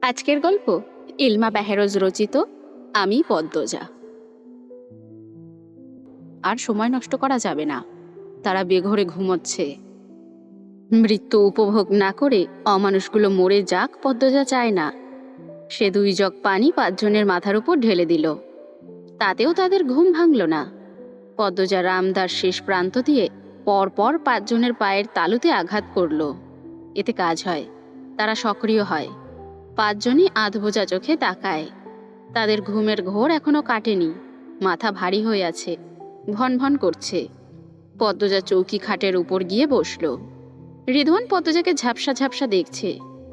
আজকের গল্প ইলমা বেহেরোজ রচিত আমি পদ্মজা। আর সময় নষ্ট করা যাবে না। তারা বেঘরে ঘুমোচ্ছে। মৃত্যু উপভোগ না করে অমানুষগুলো মরে যাক পদ্মজা চায় না। সে 2 জগ পানি 5 জনের মাথার উপর ঢেলে দিল। তাতেও তাদের ঘুম ভাঙল না। পদ্মজা রামদার শেষ প্রান্ত দিয়ে পরপর 5 জনের পায়ের তালুতে আঘাত করল। এতে কাজ হয়, তারা সক্রিয় হয়। 5 জনই আধবোজা চোখে তাকায়। তাদের ঘুমের ঘোর এখনো কাটেনি। মাথা ভারী হয়ে আছে, ভন ভন করছে। পদ্মজা চৌকি খাটের উপর গিয়ে বসল। রিদওয়ান পদ্মজাকে ঝাপসা ঝাপসা দেখছে।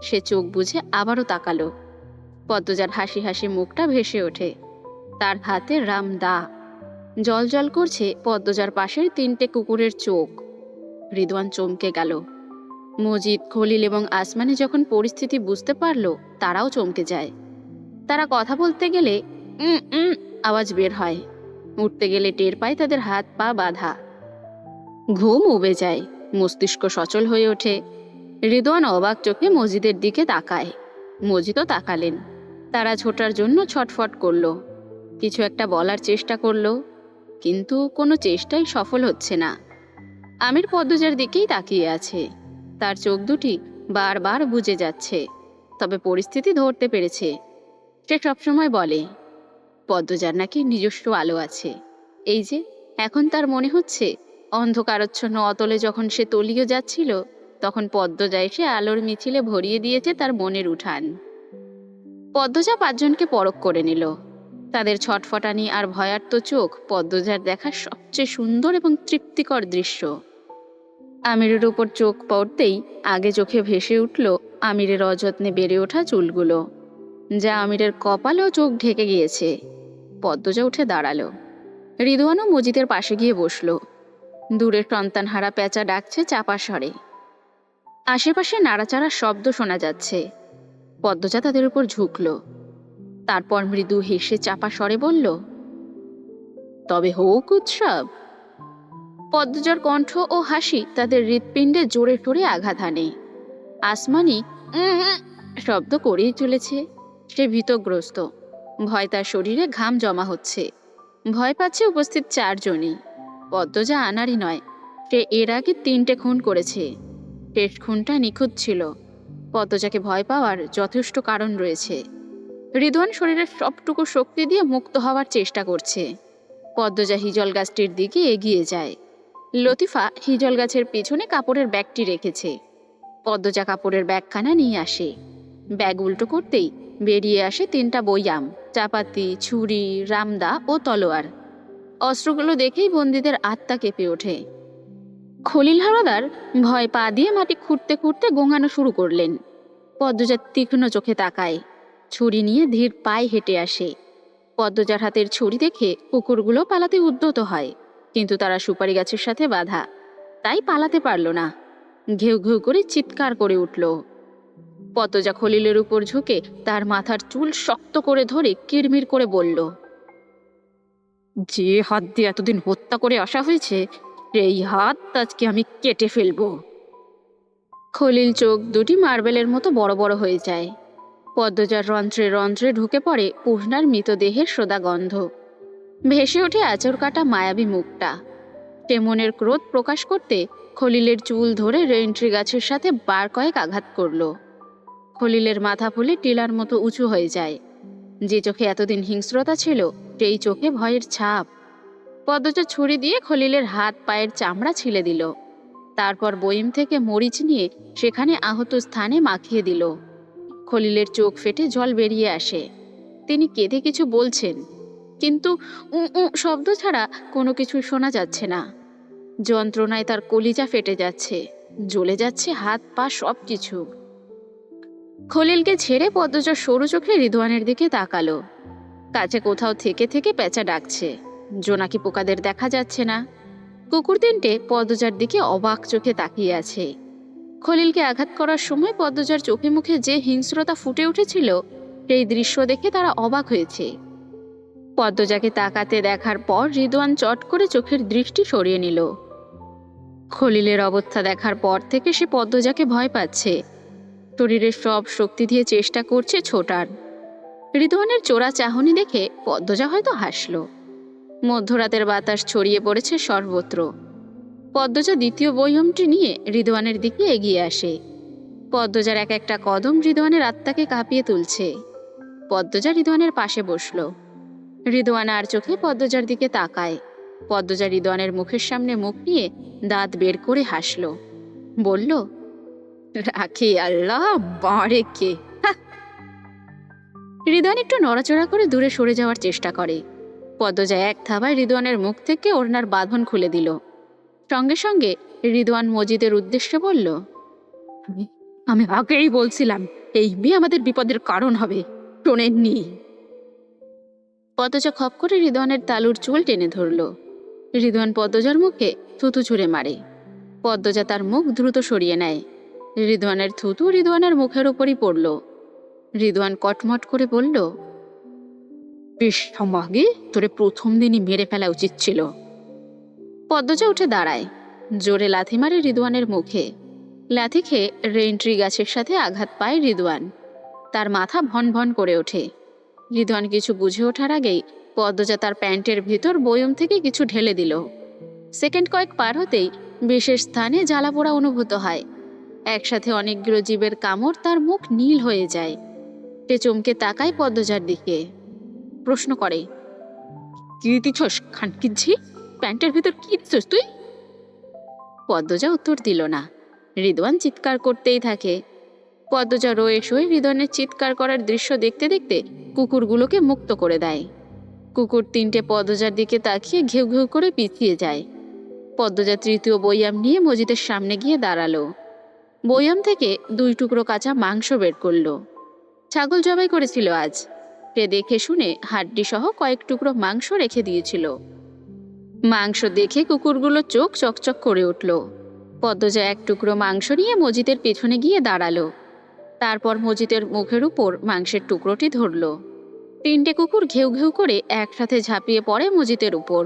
সে চোখ বুজে আবারও তাকালো। পদ্মজার হাসি হাসি মুখটা ভেসে ওঠে। তার হাতে রামদা। জল জল করছে পদ্মজার পাশের 3টে কুকুরের চোখ। রিদওয়ান চমকে গেল। মজিদ, খলিল এবং আসমানি যখন পরিস্থিতি বুঝতে পারল, তারাও চমকে যায়। তারা কথা বলতে গেলে আওয়াজ বের হয়। উঠতে গেলে টের পায় তাদের হাত পা বাঁধা। ঘুম উবে যায়, মস্তিষ্ক সচল হয়ে ওঠে। রিদওয়ান অবাক চোখে মজিদের দিকে তাকায়। মজিদও তাকালেন। তারা ছোটার জন্য ছটফট করল। কিছু একটা বলার চেষ্টা করল, কিন্তু কোনো চেষ্টাই সফল হচ্ছে না। আমির পদ্মজার দিকেই তাকিয়ে আছে। তার চোখ দুটি বারবার বুজে যাচ্ছে, তবে পরিস্থিতি ধরতে পেরেছে। সে সবসময় বলে পদ্মজার নাকি নিজস্ব আলো আছে। এই যে এখন তার মনে হচ্ছে অন্ধকারচ্ছন্ন অতলে যখন সে তলিয়ে যাচ্ছিল, তখন পদ্মজা এসে আলোর মিছিলে ভরিয়ে দিয়েছে তার মনের উঠান। পদ্মজা 5 জনকে পরখ করে নিল। তাদের ছটফটানি আর ভয়ার্ত চোখ পদ্মজার দেখা সবচেয়ে সুন্দর এবং তৃপ্তিকর দৃশ্য। আমিরের উপর চোখ পড়তেই আগে চোখে ভেসে উঠল আমিরের অযত্নে বেড়ে ওঠা চুলগুলো, যা আমিরের কপালেও চোখ ঢেকে গিয়েছে। পদ্মজা উঠে দাঁড়ালো। রিদওয়ানও মজিদের পাশে গিয়ে বসল। দূরে সন্তানহারা পেঁচা ডাকছে চাপা স্বরে। আশেপাশে নাড়াচাড়ার শব্দ শোনা যাচ্ছে। পদ্মজা তাদের উপর ঝুঁকল। তারপর মৃদু হেসে চাপা স্বরে বলল, তবে হোক উৎসব। পদ্মজার কণ্ঠ ও হাসি তাদের হৃৎপিণ্ডে জোরে টোরে আঘাত হানে। আসমানি শব্দ করেই চলেছে। সে ভীতগ্রস্ত। ভয় তার শরীরে ঘাম জমা হচ্ছে। ভয় পাচ্ছে উপস্থিত 4 জনই। পদ্মজা আনারই নয়, সে এর আগে 3টে খুন করেছে। শেষ খুনটা নিখুঁত ছিল। পদ্মজাকে ভয় পাওয়ার যথেষ্ট কারণ রয়েছে। রিদওয়ান শরীরের সবটুকু শক্তি দিয়ে মুক্ত হওয়ার চেষ্টা করছে। পদ্মজা হিজল গাছটির দিকে এগিয়ে যায়। লতিফা হিজল গাছের পিছনে কাপড়ের ব্যাগটি রেখেছে। পদ্মজা কাপড়ের ব্যাগখানা নিয়ে আসে। ব্যাগ উল্টো করতেই বেরিয়ে আসে 3টা বয়াম, চাপাতি, ছুরি, রামদা ও তলোয়ার। অস্ত্রগুলো দেখেই বন্দীদের আত্মা কেঁপে ওঠে। খলিল হাওলাদার ভয় পা দিয়ে মাটি খুঁড়তে খুঁড়তে গোঙানো শুরু করলেন। পদ্মজা তীক্ষ্ণ চোখে তাকায়। ছুরি নিয়ে ধীর পায়ে হেঁটে আসে। পদ্মজার হাতের ছুরি দেখে কুকুরগুলো পালাতে উদ্যত হয়, কিন্তু তারা সুপারি গাছের সাথে বাঁধা, তাই পালাতে পারল না। ঘেউ ঘেউ করে চিৎকার করে উঠল। পদ্মজা খলিলের উপর ঝুঁকে তার মাথার চুল শক্ত করে ধরে কিরমির করে বলল, যে হাত দিয়ে এতদিন হত্যা করে আসা হয়েছে, সেই হাত আজকে আমি কেটে ফেলব। খলিল চোখ দুটি মার্বেলের মতো বড় বড় হয়ে যায়। পদ্মজার রন্ধ্রে রন্ধ্রে ঢুকে পড়ে পুহনার মৃতদেহের সোদা গন্ধ। ভেসে ওঠে আঁচড় কাটা মায়াবী মুখটা। সে মনের ক্রোধ প্রকাশ করতে খলিলের চুল ধরে রেইনট্রি গাছের সাথে বার কয়েক আঘাত করল। খলিলের মাথা ফুলে টিলার মতো উঁচু হয়ে যায়। যে চোখে এতদিন হিংস্রতা ছিল, সেই চোখে ভয়ের ছাপ। পদ্মজা ছুরি দিয়ে খলিলের হাত পায়ের চামড়া ছিলে দিল। তারপর বইম থেকে মরিচ নিয়ে সেখানে আহত স্থানে মাখিয়ে দিল। খলিলের চোখ ফেটে জল বেরিয়ে আসে। তিনি কেঁদে কিছু বলছেন, কিন্তু শব্দ ছাড়া কোনো কিছু শোনা যাচ্ছে না। যন্ত্রণায় তার কলিজা ফেটে যাচ্ছে, জ্বলে যাচ্ছে হাত পা সব কিছু। খলিলকে ছেড়ে পদ্মজা সরু চোখে রিদওয়ানের দিকে তাকালো। কাছে কোথাও থেকে থেকে পেঁচা ডাকছে, জোনাকি পোকাদের দেখা যাচ্ছে না। কুকুর 3টে পদ্মজার দিকে অবাক চোখে তাকিয়ে আছে। খলিলকে আঘাত করার সময় পদ্মজার চোখে মুখে যে হিংস্রতা ফুটে উঠেছিল, সেই দৃশ্য দেখে তারা অবাক হয়েছে। পদ্মজাকে তাকাতে দেখার পর রিদওয়ান চট করে চোখের দৃষ্টি সরিয়ে নিল। খলিলের অবস্থা দেখার পর থেকে সে পদ্মজাকে ভয় পাচ্ছে। শরীরের সব শক্তি দিয়ে চেষ্টা করছে ছোটার। রিদওয়ানের চোরা চাহনি দেখে পদ্মজা হয়তো হাসল। মধ্যরাতের বাতাস ছড়িয়ে পড়েছে সর্বত্র। পদ্মজা দ্বিতীয় বয়মটি নিয়ে রিদওয়ানের দিকে এগিয়ে আসে। পদ্মজার এক একটা কদম রিদওয়ানের আত্মাকে কাঁপিয়ে তুলছে। পদ্মজা রিদওয়ানের পাশে বসল। রিদওয়ান আর চোখে পদ্মজার দিকে তাকায়। পদ্মজা রিদওয়ানের মুখের সামনে মুখ নিয়ে দাঁত বের করে হাসল। বলল, রাখি আল্লাহ, বাড়ে কে। রিদওয়ান একটু নড়াচড়া করে দূরে সরে যাওয়ার চেষ্টা করে। পদ্মজা এক থাবায় রিদওয়ানের মুখ থেকে ওড়নার বাঁধন খুলে দিল। সঙ্গে সঙ্গে রিদওয়ান মজিদের উদ্দেশ্যে বলল, আমি আগেই বলছিলাম এই মেয়ে আমাদের বিপদের কারণ হবে, শোনেননি? পদ্মজা খপ করে রিদওয়ানের তালুর চুল টেনে ধরল। রিদওয়ান পদ্মজার মুখে থুতু ছুঁড়ে মারে। পদ্মজা তার মুখ দ্রুত সরিয়ে নেয়। রিদওয়ানের থুতু রিদওয়ানের মুখের উপরই পড়ল। রিদওয়ান কটমট করে বলল, বেশ আগে তোরে প্রথম দিনই মেরে ফেলা উচিত ছিল। পদ্মজা উঠে দাঁড়ায়। জোরে লাথি মারে রিদওয়ানের মুখে। লাথি খেয়ে রেইনট্রি গাছের সাথে আঘাত পায় রিদওয়ান। তার মাথা ভন ভন করে ওঠে। রিদওয়ান কিছু বুঝে ওঠার আগেই পদ্মজা তার প্যান্টের ভিতর বয়ম থেকে কিছু ঢেলে দিল। সেকেন্ড কয়েক পার হতেই বিশেষ স্থানে জ্বালাপোড়া অনুভূত হয়। একসাথে অনেকগুলো জীবের কামড় তার মুখ নীল হয়ে যায়। সে চমকে তাকায় পদ্মজার দিকে। প্রশ্ন করে, কি দিছস খানকির ঝি? প্যান্টের ভিতর কি দিছস তুই? পদ্মজা উত্তর দিল না। রিদওয়ান চিৎকার করতেই থাকে। পদ্মজা রয়ে শোয়ে রিদওয়ানের চিৎকার করার দৃশ্য দেখতে দেখতে কুকুরগুলোকে মুক্ত করে দেয়। কুকুর তিনটে পদ্মজার দিকে তাকিয়ে ঘেউ ঘেউ করে পিছিয়ে যায়। পদ্মজা তৃতীয় বৈয়াম নিয়ে মজিদের সামনে গিয়ে দাঁড়ালো। বৈয়াম থেকে 2 টুকরো কাঁচা মাংস বের করলো। ছাগল জবাই করেছিল আজ। সে দেখে শুনে হাড্ডি সহ কয়েক টুকরো মাংস রেখে দিয়েছিল। মাংস দেখে কুকুরগুলো চোখ চকচক করে উঠল। পদ্মজা 1 টুকরো মাংস নিয়ে মজিদের পেছনে গিয়ে দাঁড়ালো। তারপর মজিদের মুখের উপর মাংসের টুকরোটি ধরল। 3টে কুকুর ঘেউ ঘেউ করে একসাথে ঝাঁপিয়ে পড়ে মজিদের উপর।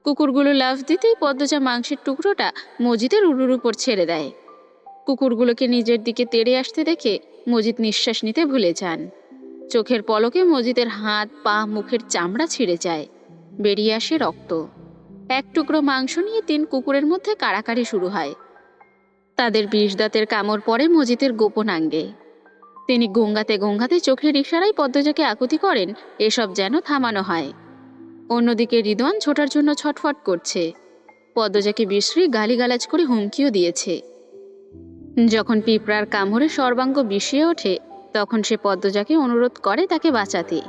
কুকুরগুলো লাফ দিতেই পদ্মজা মাংসের টুকরোটা মজিদের উড়ুর উপর ছেড়ে দেয়। কুকুরগুলোকে নিজের দিকে তেড়ে আসতে দেখে মজিদ নিঃশ্বাস নিতে ভুলে যান। চোখের পলকে মজিদের হাত, পা, মুখের চামড়া ছিঁড়ে যায়। বেরিয়ে আসে রক্ত। 1 টুকরো মাংস নিয়ে 3 কুকুরের মধ্যে কাড়াকাড়ি শুরু হয়। তাদের 20 দাঁতের কামড় পড়ে মজিদের গোপনাঙ্গে। তিনি গঙ্গাতে গঙ্গাতে চোখের ইশারায় পদ্মজাকে আকুতি করেন এসব যেন থামানো হয়। অন্যদিকে রিদওয়ান ছোটার জন্য ছটফট করছে। পদ্মজাকে বিশ্রী গালিগালাজ করে হুমকিও দিয়েছে। যখন পিঁপড়ার কামড়ে সর্বাঙ্গ বিষিয়ে ওঠে তখন সে পদ্মজাকে অনুরোধ করে তাকে বাঁচাতে।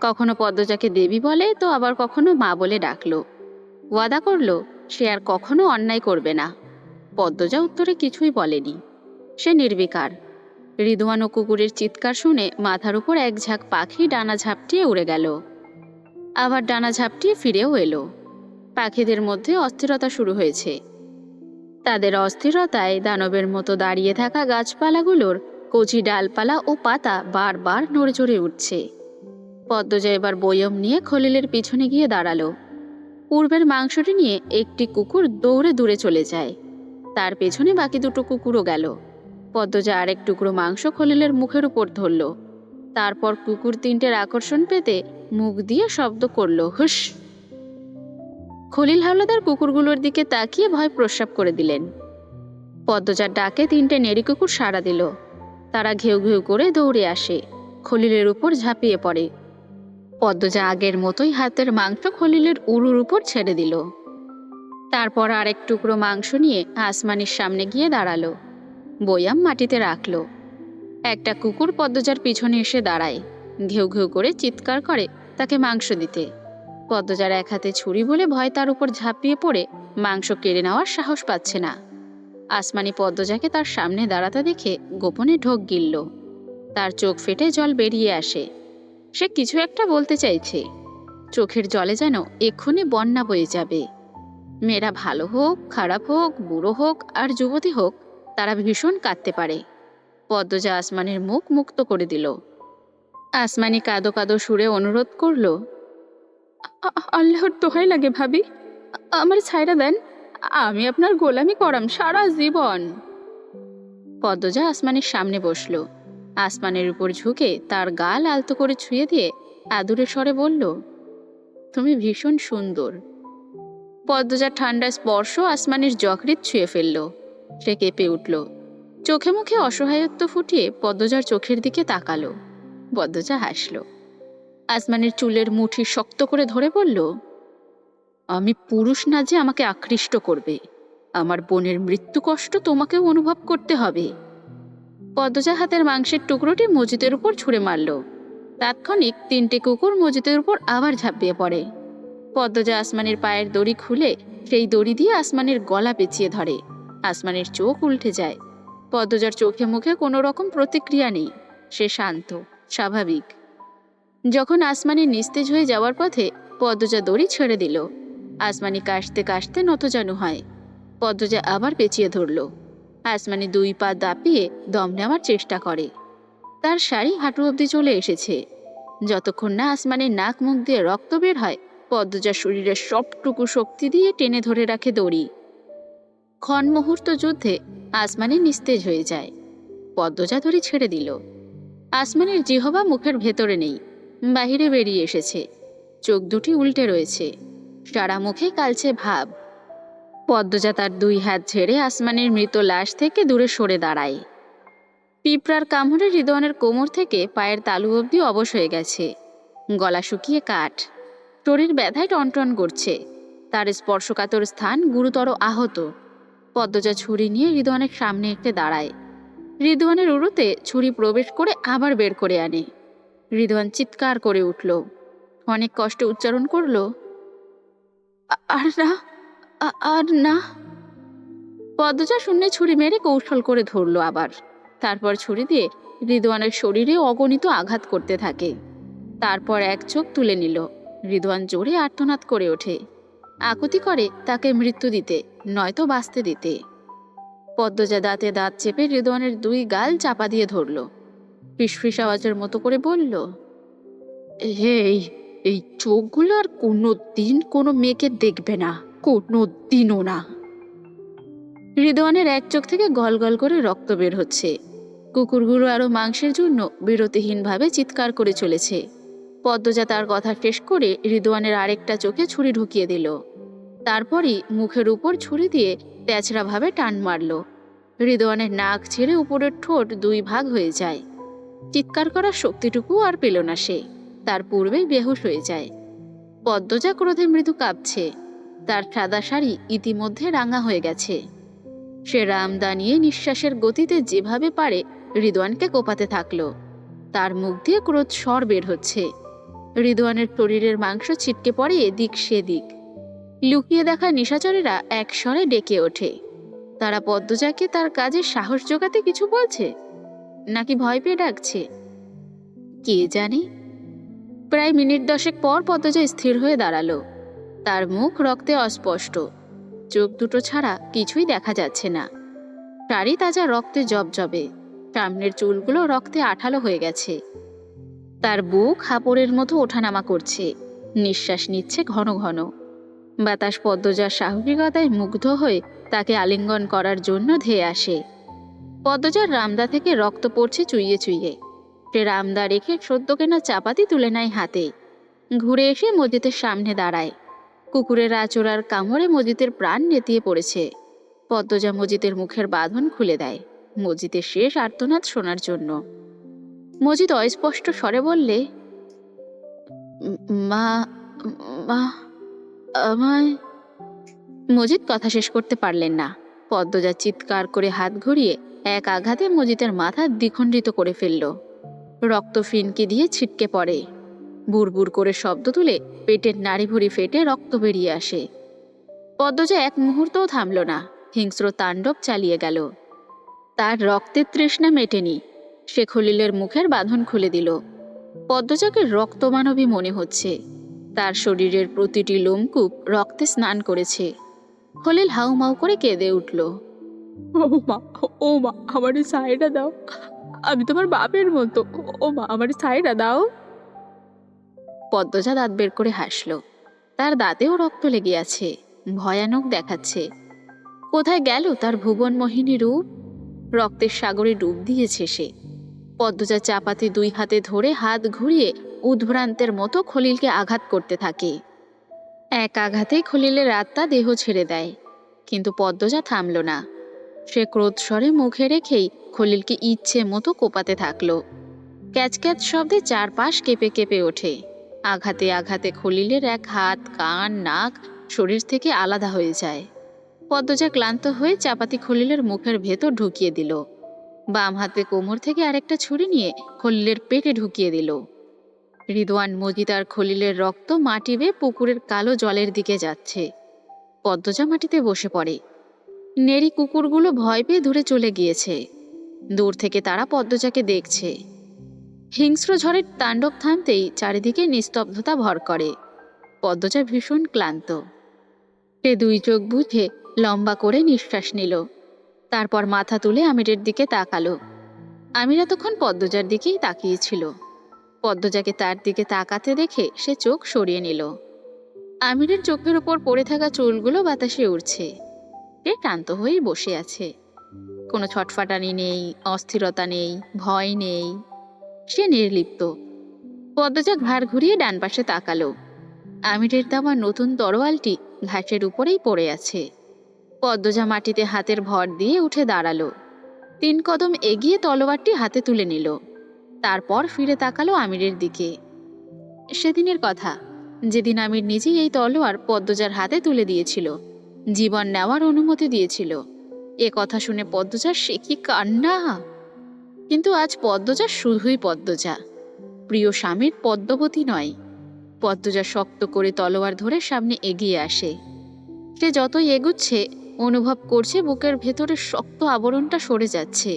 কখনো পদ্মজাকে দেবী বলে তো আবার কখনো মা বলে ডাকলো। ওয়াদা করলো সে আর কখনো অন্যায় করবে না। পদ্মজা উত্তরে কিছুই বলেনি। সে নির্বিকার। রিদওয়ান ও কুকুরের চিৎকার শুনে মাথার উপর এক ঝাঁক পাখি ডানা ঝাপটিয়ে উড়ে গেল। আবার ডানা ঝাপটিয়ে ফিরেও এলো। পাখিদের মধ্যে অস্থিরতা শুরু হয়েছে। তাদের অস্থিরতায় দানবের মতো দাঁড়িয়ে থাকা গাছপালাগুলোর কচি ডালপালা ও পাতা বারবার নড়ে চড়ে উঠছে। পদ্মজা এবার বয়ম নিয়ে খলিলের পিছনে গিয়ে দাঁড়ালো। পূর্বের মাংসটি নিয়ে একটি কুকুর দৌড়ে দূরে চলে যায়। তার পেছনে বাকি 2টো কুকুরও গেল। পদ্মজা আরেক টুকরো মাংস খলিলের মুখের উপর ধরল। তারপর কুকুর 3টের আকর্ষণ পেতে মুখ দিয়ে শব্দ করল, হুস। খলিল হাওলাদার কুকুরগুলোর দিকে তাকিয়ে ভয় প্রস্রাব করে দিলেন। পদ্মজার ডাকে 3টে নেড়ি কুকুর সাড়া দিল। তারা ঘেউ ঘেউ করে দৌড়ে আসে, খলিলের উপর ঝাঁপিয়ে পড়ে। পদ্মজা আগের মতোই হাতের মাংস খলিলের উড়ুর উপর ছেড়ে দিল। তারপর আরেক টুকরো মাংস নিয়ে আসমানির সামনে গিয়ে দাঁড়ালো। বয়াম মাটিতে রাখলো। একটা কুকুর পদ্মজার পিছনে এসে দাঁড়ায়, ঘেউ ঘেউ করে চিৎকার করে তাকে মাংস দিতে। পদ্মজার এক হাতে ছুরি বলে ভয় তার উপর ঝাঁপিয়ে পড়ে মাংস কেড়ে নেওয়ার সাহস পাচ্ছে না। আসমানি পদ্মজাকে তার সামনে দাঁড়াতে দেখে গোপনে ঢোক গিলল। তার চোখ ফেটে জল বেরিয়ে আসে। সে কিছু একটা বলতে চাইছে। চোখের জলে যেন এক্ষুনি বন্যা বয়ে যাবে। মেয়েরা ভালো হোক, খারাপ হোক, বুড়ো হোক আর যুবতী হোক, তারা ভীষণ কাঁদতে পারে। পদ্মজা আসমানির মুখ মুক্ত করে দিল। আসমানি কাঁদো কাঁদো সুরে অনুরোধ করল, আল্লাহর দোহাই লাগে ভাবি, আমার ছাইরা দেন, আমি আপনার গোলামি করাম সারা জীবন। পদ্মজা আসমানের সামনে বসলো। আসমানের উপর ঝুঁকে তার গাল আলতো করে ছুঁয়ে দিয়ে আদুরে স্বরে বলল, তুমি ভীষণ সুন্দর। পদ্মজার ঠান্ডা স্পর্শ আসমানের যকৃৎ ছুঁয়ে ফেলল। সে কেঁপে উঠল। চোখে মুখে অসহায়ত্ব ফুটিয়ে পদ্মজার চোখের দিকে তাকালো। পদ্মজা হাসল। আসমানের চুলের মুঠি শক্ত করে ধরে বলল, আমি পুরুষ না যে আমাকে আকৃষ্ট করবে। আমার বোনের মৃত্যু কষ্ট তোমাকেও অনুভব করতে হবে। পদ্মজা হাতের মাংসের টুকরোটি মজিদের উপর ছুঁড়ে মারল। তাৎক্ষণিক 3টে কুকুর মজিদের উপর আবার ঝাঁপিয়ে পড়ে। পদ্মজা আসমানের পায়ের দড়ি খুলে সেই দড়ি দিয়ে আসমানের গলা পেঁচিয়ে ধরে। আসমানের চোখ উল্টে যায়। পদ্মজার চোখে মুখে কোনো রকম প্রতিক্রিয়া নেই। সে শান্ত, স্বাভাবিক। যখন আসমানি নিস্তেজ হয়ে যাওয়ার পথে পদ্মজা দড়ি ছেড়ে দিল। আসমানি কাশতে কাশতে নতজানু হয়। পদ্মজা আবার পেঁচিয়ে ধরল। আসমানি 2 পা দাপিয়ে দম নেওয়ার চেষ্টা করে। তার শাড়ি হাঁটু অবধি চলে এসেছে। যতক্ষণ না আসমানের নাক মুখ দিয়ে রক্ত বের হয়, পদ্মজার শরীরের সবটুকু শক্তি দিয়ে টেনে ধরে রাখে দড়ি। ক্ষণ মুহূর্ত যুদ্ধে আসমানি নিস্তেজ হয়ে যায়। পদ্মজা দড়ি ছেড়ে দিল। আসমানের জিহবা মুখের ভেতরে নেই, বাহিরে বেরিয়ে এসেছে। চোখ দুটি উল্টে রয়েছে। সারা মুখে কালচে ভাব। পদ্মজা তার 2 হাত ঝেড়ে আসমানের মৃত লাশ থেকে দূরে সরে দাঁড়ায়। পিঁপড়ার কামড়ে রিদওয়ানের কোমর থেকে পায়ের তালু অবধি অবশ হয়ে গেছে। গলা শুকিয়ে কাঠ। শরীর ব্যথায় টনটন করছে। তার স্পর্শকাতর স্থান গুরুতর আহত। পদ্মজা ছুরি নিয়ে রিদওয়ানের সামনে এসে দাঁড়ায়। রিদওয়ানের উরুতে ছুরি প্রবেশ করে আবার বের করে আনে। রিদওয়ান চিৎকার করে উঠল। অনেক কষ্টে উচ্চারণ করল, আর না, আর না। পদ্মজা শূন্যে ছুরি মেরে কৌশল করে ধরল আবার। তারপর ছুরি দিয়ে রিদওয়ানের শরীরে অগণিত আঘাত করতে থাকে। তারপর এক চোখ তুলে নিল। রিদওয়ান জোরে আর্তনাদ করে ওঠে। আকুতি করে তাকে মৃত্যু দিতে, নয়তো বাঁচতে দিতে। পদ্মজা দাঁতে দাঁত চেপে রিদওয়ানের 2 গাল চাপা দিয়ে ধরল। ফিসফিস আওয়াজের মতো করে বলল, এই চোখগুলো আর কোনো দিন কোনো মেয়েকে দেখবে না, কোনো দিনও না। রিদওয়ানের এক চোখ থেকে গল গল করে রক্ত বের হচ্ছে। কুকুরগুলো আরো মাংসের জন্য বিরতিহীনভাবে চিৎকার করে চলেছে। পদ্মজা তার কথা শেষ করে রিদওয়ানের আরেকটা চোখে ছুরি ঢুকিয়ে দিল। তারপরই মুখের উপর ছুরি দিয়ে তেছড়াভাবে টান মারল। রিদওয়ানের নাক ছেড়ে উপরের ঠোঁট 2 ভাগ হয়ে যায়। চিৎকার করার শক্তিটুকু আর পেল না সে। তার পূর্বেই বেহুশ হয়ে যায়। পদ্মজা ক্রোধে মৃদু কাঁপছে। তার সাদা শাড়ি ইতিমধ্যে রাঙা হয়ে গেছে। সে রাম দাঁড়িয়ে নিঃশ্বাসের গতিতে যেভাবে পারে রিদওয়ানকে কোপাতে থাকলো। তার মুখ দিয়ে ক্রোধ স্বর বের হচ্ছে। রিদওয়ানের শরীরের মাংস ছিটকে পড়ে এদিক সেদিক। লুকিয়ে দেখা নিশাচরেরা এক স্বরে ডেকে ওঠে। তারা পদ্মজাকে তার কাজে সাহস জোগাতে কিছু বলছে, নাকি ভয় পেয়ে ডাকছে, কে জানে। প্রায় মিনিট 10 পর পদ্মজা স্থির হয়ে দাঁড়ালো। তার মুখ রক্তে অস্পষ্ট। চোখ দুটো ছাড়া কিছুই দেখা যাচ্ছে না। শাড়ি তাজা রক্তে জবজবে। সামনের চুলগুলো রক্তে আঠালো হয়ে গেছে। তার বুক হাঁপড়ের মতো ওঠানামা করছে। নিঃশ্বাস নিচ্ছে ঘন ঘন। বাতাস পদ্মজার সাহসিকতায় মুগ্ধ হয়ে তাকে আলিঙ্গন করার জন্য ধেয়ে আসে। পদ্মজার রামদা থেকে রক্ত পড়ছে চুইয়ে চুইয়ে। সে রামদা রেখে সদ্য কেনা চাপাতি তুলে নেয় হাতে। ঘুরে এসে মসজিদের সামনে দাঁড়ায়। কুকুরের আচড়ার কামড়ে মসজিদের প্রাণ নেতিয়ে পড়েছে। পদ্মজা মসজিদের মুখের বাঁধন খুলে দেয় মসজিদের শেষ আর্তনাদ শোনার জন্য। মজিদ অস্পষ্ট স্বরে বললে, মা, মা, আমায়। মজিদ কথা শেষ করতে পারলেন না। পদ্মজা চিৎকার করে হাত ঘুরিয়ে এক আঘাতে মজিদের মাথা দ্বিখণ্ডিত করে ফেলল। রক্ত ফিনকি দিয়ে ছিটকে পড়ে। বুড়বুড় করে শব্দ তুলে পেটের নাড়িভুড়ি ফেটে রক্ত বেরিয়ে আসে। পদ্মজা এক মুহূর্তও থামল না। হিংস্র তাণ্ডব চালিয়ে গেল। তার রক্তের তৃষ্ণা মেটেনি। সে খলিলের মুখের বাঁধন খুলে দিল। পদ্মজাকে রক্তমানবী মনে হচ্ছে। তার শরীরের প্রতিটি লোমকূপ রক্তে স্নান করেছে। খলিল হাউমাউ করে কেঁদে উঠল, ও মা, ও মা, আমার ছাইটা দাও, আমি তোমার বাপের মতো, ও মা, আমার ছাইটা দাও। পদ্মজা দাঁত বের করে হাসল। তার দাঁতেও রক্ত লেগে আছে। ভয়ানক দেখাচ্ছে। কোথায় গেল তার ভুবন মোহিনী রূপ? রক্তের সাগরে ডুব দিয়েছে সে। পদ্মজা চাপাতি 2 হাতে ধরে হাত ঘুরিয়ে উদ্ভ্রান্তের মতো খলিলকে আঘাত করতে থাকে। এক আঘাতেই খলিলের আত্মা দেহ ছেড়ে দেয়, কিন্তু পদ্মজা থামল না। সে ক্রোধস্বরে মুখে রেখেই খলিলকে ইচ্ছে মতো কোপাতে থাকলো। ক্যাচ ক্যাচ শব্দে চারপাশ কেঁপে কেঁপে ওঠে। আঘাতে আঘাতে খলিলের এক হাত, কান, নাক শরীর থেকে আলাদা হয়ে যায়। পদ্মজা ক্লান্ত হয়ে চাপাতি খলিলের মুখের ভেতর ঢুকিয়ে দিল। বাম হাতে কোমর থেকে আরেকটা ছুরি নিয়ে খলিলের পেটে ঢুকিয়ে দিল। রিদওয়ান মজিদ আর খলিলের রক্ত মাটি বেয়ে পুকুরের কালো জলের দিকে যাচ্ছে। পদ্মজা মাটিতে বসে পড়ে। নেড়ি কুকুরগুলো ভয় পেয়ে দূরে চলে গিয়েছে। দূর থেকে তারা পদ্মজাকে দেখছে। হিংস্র ঝড়ের তাণ্ডব থামতেই চারিদিকে নিস্তব্ধতা ভর করে। পদ্মজা ভীষণ ক্লান্ত। সে 2 চোখ বুজে লম্বা করে নিঃশ্বাস নিল। তারপর মাথা তুলে আমিরের দিকে তাকালো। আমির এতক্ষণ পদ্মজার দিকেই তাকিয়েছিল। পদ্মজাকে তার দিকে তাকাতে দেখে সে চোখ সরিয়ে নিল। আমিরের চোখের ওপর পড়ে থাকা চুলগুলো বাতাসে উড়ছে। সে ক্লান্ত হয়েই বসে আছে। কোনো ছটফটানি নেই, অস্থিরতা নেই, ভয় নেই। সে নির্লিপ্ত। পদ্মজা ঘাড় ঘুরিয়ে ডান পাশে তাকালো। আমিরের দেওয়া নতুন তরোয়ালটি ঘাসের উপরেই পড়ে আছে। পদ্মজা মাটিতে হাতের ভর দিয়ে উঠে দাঁড়ালো। 3 কদম এগিয়ে তলোয়ারটি হাতে তুলে নিল। তারপর ফিরে তাকালো আমিরের দিকে। সেদিনের কথা, যেদিন আমির নিজেই এই তলোয়ার পদ্মজার হাতে তুলে দিয়েছিল, জীবন নেওয়ার অনুমতি দিয়েছিল। এ কথা শুনে পদ্মজার সে কি কান্না! কিন্তু আজ পদ্মজা শুধুই পদ্মজা, প্রিয় স্বামীর পদ্মবতী নয়। পদ্মজা শক্ত করে তলোয়ার ধরে সামনে এগিয়ে আসে। সে যতই এগুচ্ছে অনুভব করছে বুকের ভেতরের শক্ত আবরণটা সরে যাচ্ছে।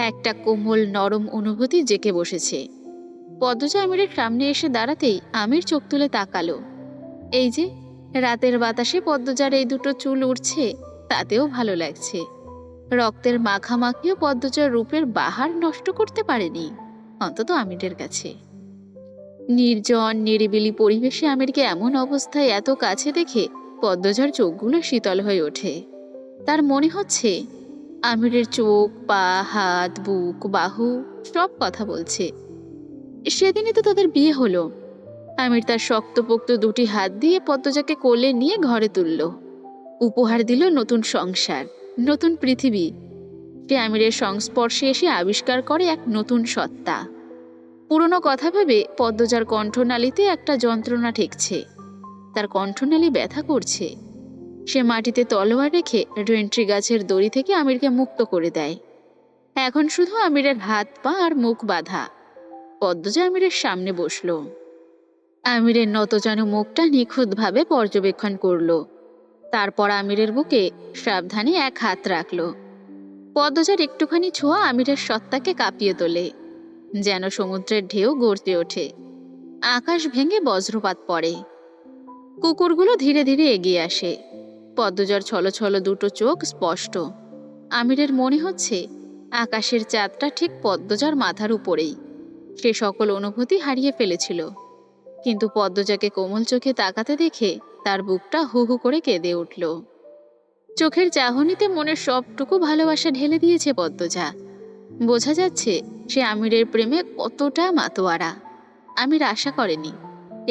একটা কোমল নরম অনুভূতি জেঁকে বসেছে। পদ্মজা আমিরের সামনে এসে দাঁড়াতেই আমির চোখ তুলে তাকালো। এই যে রাতের বাতাসে পদ্মজার এই 2টো চুল উড়ছে, তাতেও ভালো লাগছে। রক্তের মাখামাখিও পদ্মজার রূপের বাহার নষ্ট করতে পারেনি, অন্তত আমিরের কাছে। নির্জন নিরিবিলি পরিবেশে আমিরকে এমন অবস্থায় এত কাছে দেখে পদ্মজার চোখগুলো শীতল হয়ে ওঠে। তার মনে হচ্ছে আমিরের চোখ, পা, হাত, বুক, বাহু সব কথা বলছে। সেদিনই তো তাদের বিয়ে হলো। আমির তার শক্তপোক্ত 2টি হাত দিয়ে পদ্মজাকে কোলে নিয়ে ঘরে তুলল। উপহার দিল নতুন সংসার, নতুন পৃথিবী। সে আমিরের সংস্পর্শে এসে আবিষ্কার করে এক নতুন সত্তা। পুরনো কথা ভেবে পদ্মজার কণ্ঠনালীতে একটা যন্ত্রণা ঠেকছে। তার কণ্ঠনালী ব্যথা করছে। সে মাটিতে তলোয়ার রেখে রেন্ট্রি গাছের দড়ি থেকে আমিরকে মুক্ত করে দেয়। এখন শুধু আমিরের হাত, পা আর মুখ বাঁধা। পদ্মজা আমিরের সামনে বসল। আমিরের নতজানু মুখটা নিখুঁতভাবে পর্যবেক্ষণ করল। তারপর আমিরের বুকে সাবধানে এক হাত রাখল। পদ্মজার একটুখানি ছোঁয়া আমিরের সত্তাকে কাঁপিয়ে তোলে। যেন সমুদ্রের ঢেউ গর্জে ওঠে। আকাশ ভেঙে বজ্রপাত পড়ে। কুকুরগুলো ধীরে ধীরে এগিয়ে আসে। পদ্মজার ছলছল 2টো চোখ স্পষ্ট। আমিরের মনে হচ্ছে আকাশের চাঁদটা ঠিক পদ্মজার মাথার উপরেই। সে সকল অনুভূতি হারিয়ে ফেলেছিল, কিন্তু পদ্মজাকে কোমল চোখে তাকাতে দেখে তার বুকটা হু হু করে কেঁদে উঠল। চোখের চাহনিতে মনের সবটুকু ভালোবাসা ঢেলে দিয়েছে পদ্মজা। বোঝা যাচ্ছে সে আমিরের প্রেমে কতটা মাতোয়ারা। আমির আশা করেনি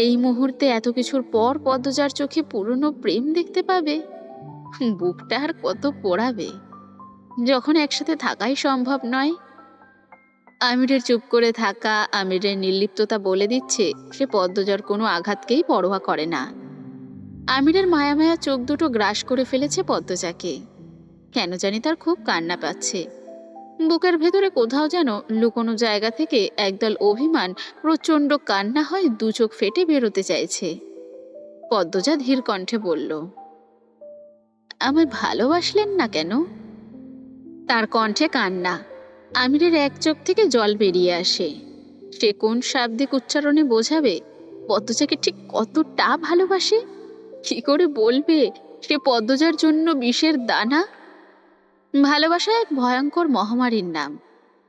এই মুহূর্তে এত কিছুর পর পদ্মজার চোখে পুরনো প্রেম দেখতে পাবে। বুকটা আর কত পোড়াবে, যখন একসাথে থাকাই সম্ভব নয়। আমিরের চুপ করে থাকা, আমিরের নির্লিপ্ততা বলে দিচ্ছে সে পদ্মজার কোনো আঘাতকেই পরোয়া করে না। আমিরের মায়া মায়া চোখ 2টো গ্রাস করে ফেলেছে পদ্মজাকে। কেন জানি তার খুব কান্না পাচ্ছে। বুকের ভেতরে কোথাও যেন লুকোনো জায়গা থেকে একদল অভিমান প্রচণ্ড কান্না হয় 2 চোখ ফেটে বেরোতে চাইছে। পদ্মজা ধীর কণ্ঠে বলল, আমায় ভালোবাসলেন না কেন? তার কণ্ঠে কান্না। আমিরের এক চোখ থেকে জল বেরিয়ে আসে। সে কোন শাব্দিক উচ্চারণে বোঝাবে পদ্মজাকে ঠিক কতটা ভালোবাসে? কি করে বলবে সে পদ্মজার জন্য বিষের দানা? ভালোবাসা এক ভয়ঙ্কর মহামারীর নাম,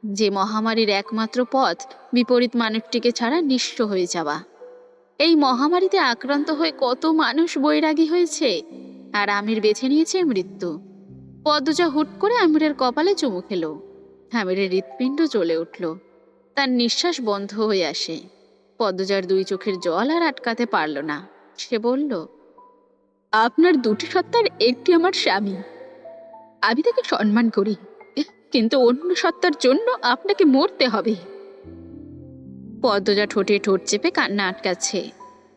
যে মহামারীর একমাত্র পথ বিপরীত মানুষটিকে ছাড়া নিঃস্ব হয়ে যাওয়া। এই মহামারীতে আক্রান্ত হয়ে কত মানুষ বৈরাগী হয়েছে, আর আমির বেছে নিয়েছে মৃত্যু। পদ্মজা হুট করে আমিরের কপালে চুমু খেলো। আমিরের হৃৎপিণ্ড জ্বলে উঠল, তার নিঃশ্বাস বন্ধ হয়ে আসে। পদ্মজার দুই চোখের জল আর আটকাতে পারল না। সে বলল, আপনার দুটি সত্তার একটি আমার স্বামী, আমি তাকে সম্মান করি, কিন্তু অন্য সত্তার জন্য আপনাকে মরতে হবে। পদ্মজা ঠোঁটে ঠোঁট চেপে কান্না আটকাচ্ছে।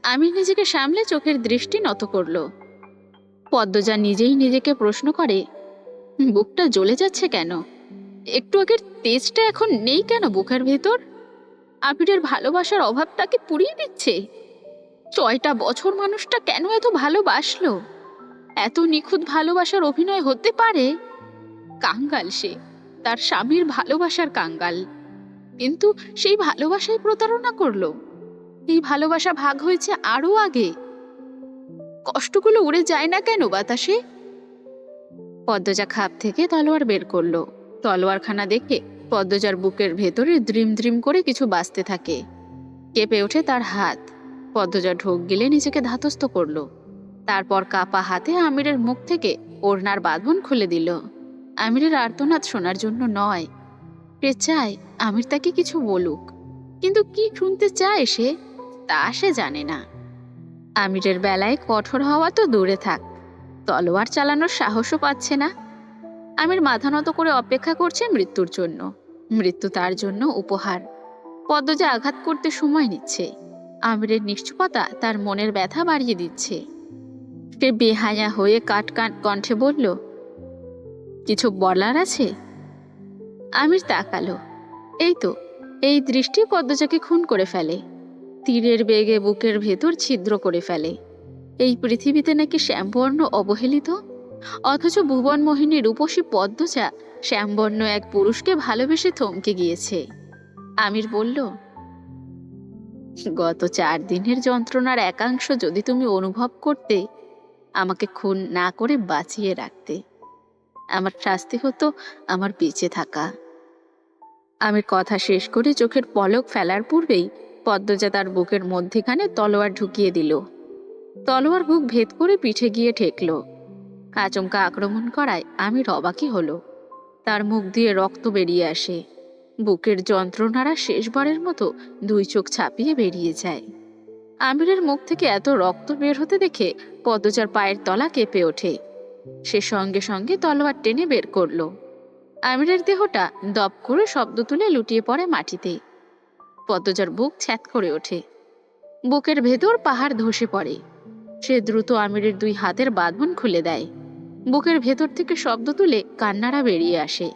আমির নিজেকে সামলে চোখের দৃষ্টি নত করল। পদ্মজা নিজেই নিজেকে প্রশ্ন করে, বুকটা জ্বলে যাচ্ছে কেন? একটু আগের তেজটা এখন নেই কেন বুকের ভেতর? আবিরের ভালোবাসার অভাব তাকে পুড়িয়ে দিচ্ছে। 6টা বছর মানুষটা কেন এত ভালোবাসলো? এত নিখুঁত ভালোবাসার অভিনয় হতে পারে? কাঙ্গাল সে, তার স্বামীর ভালোবাসার কাঙ্গাল। কিন্তু সেই ভালোবাসায় প্রতারণা করলো। এই ভালোবাসা ভাগ হয়েছে আরো আগে। কষ্টগুলো উড়ে যায় না কেন বাতাসে? পদ্মজা খাপ থেকে তলোয়ার বের করলো। তলোয়ারখানা দেখে পদ্মজার বুকের ভেতরে দ্রিম দ্রিম করে কিছু বাজতে থাকে। কেঁপে ওঠে তার হাত। পদ্মজা ঢোক গিলে নিজেকে ধাতস্থ করলো। তারপর কাপা হাতে আমিরের মুখ থেকে ওড়নার বাঁধন খুলে দিল। আমিরের আর্তনাদ শোনার জন্য নয়, সে চায় আমির তাকে কিছু বলুক, কিন্তু কি শুনতে চায় সে, তা সে জানে না। আমিরের বেলায় কঠোর হওয়া তো দূরে থাক, তলোয়ার চালানোর সাহসও পাচ্ছে না। আমির মাথা নত করে অপেক্ষা করছে মৃত্যুর জন্য। মৃত্যু তার জন্য উপহার। পদ্মজা আঘাত করতে সময় নিচ্ছে। আমিরের নিশ্চুপতা তার মনের ব্যথা বাড়িয়ে দিচ্ছে। সে বেহায়া হয়ে কাট কাট কণ্ঠে বলল, কিছু বলার আছে? আমির তাকালো। এই তো, এই দৃষ্টি পদ্মজাকে খুন করে ফেলে। তীরের বেগে বুকের ভেতর ছিদ্র করে ফেলে। এই পৃথিবীতে নাকি শ্যামবর্ণ অবহেলিত, অথচ ভুবন মোহিনী রূপসী পদ্মজা শ্যামবর্ণ এক পুরুষকে ভালোবেসে থমকে গিয়েছে। আমির বলল, গত 4 দিনের যন্ত্রণার একাংশ যদি তুমি অনুভব করতে, আমাকে খুন না করে বাঁচিয়ে রাখতে, আমার শাস্তি হতো আমার বেঁচে থাকা। আমির কথা শেষ করে চোখের পলক ফেলার পূর্বেই পদ্মজা তার বুকের মধ্যেখানে তলোয়ার ঢুকিয়ে দিল। তলোয়ার বুক ভেদ করে পিঠে গিয়ে ঠেকল। আচমকা আক্রমণ করায় আমির অবাকই হলো। তার মুখ দিয়ে রক্ত বেরিয়ে আসে। বুকের যন্ত্রণারা শেষবারের মতো 2 চোখ ছাপিয়ে বেরিয়ে যায়। আমিরের মুখ থেকে এত রক্ত বের হতে দেখে পদ্মজার পায়ের তলা কেঁপে ওঠে। সে সঙ্গে সঙ্গে তলোয়ার টেনে বের করল। আমিরের দেহটা দপ করে শব্দ তুলে লুটিয়ে পড়ে মাটিতে। পদ্মজার বুক ছ্যাঁত করে ওঠে। বুকের ভেতর পাহাড় ধসে পড়ে। সে দ্রুত আমিরের 2 হাতের বাঁধন খুলে দেয়। বুকের ভেতর থেকে শব্দ তুলে কান্নারা বেরিয়ে আসে।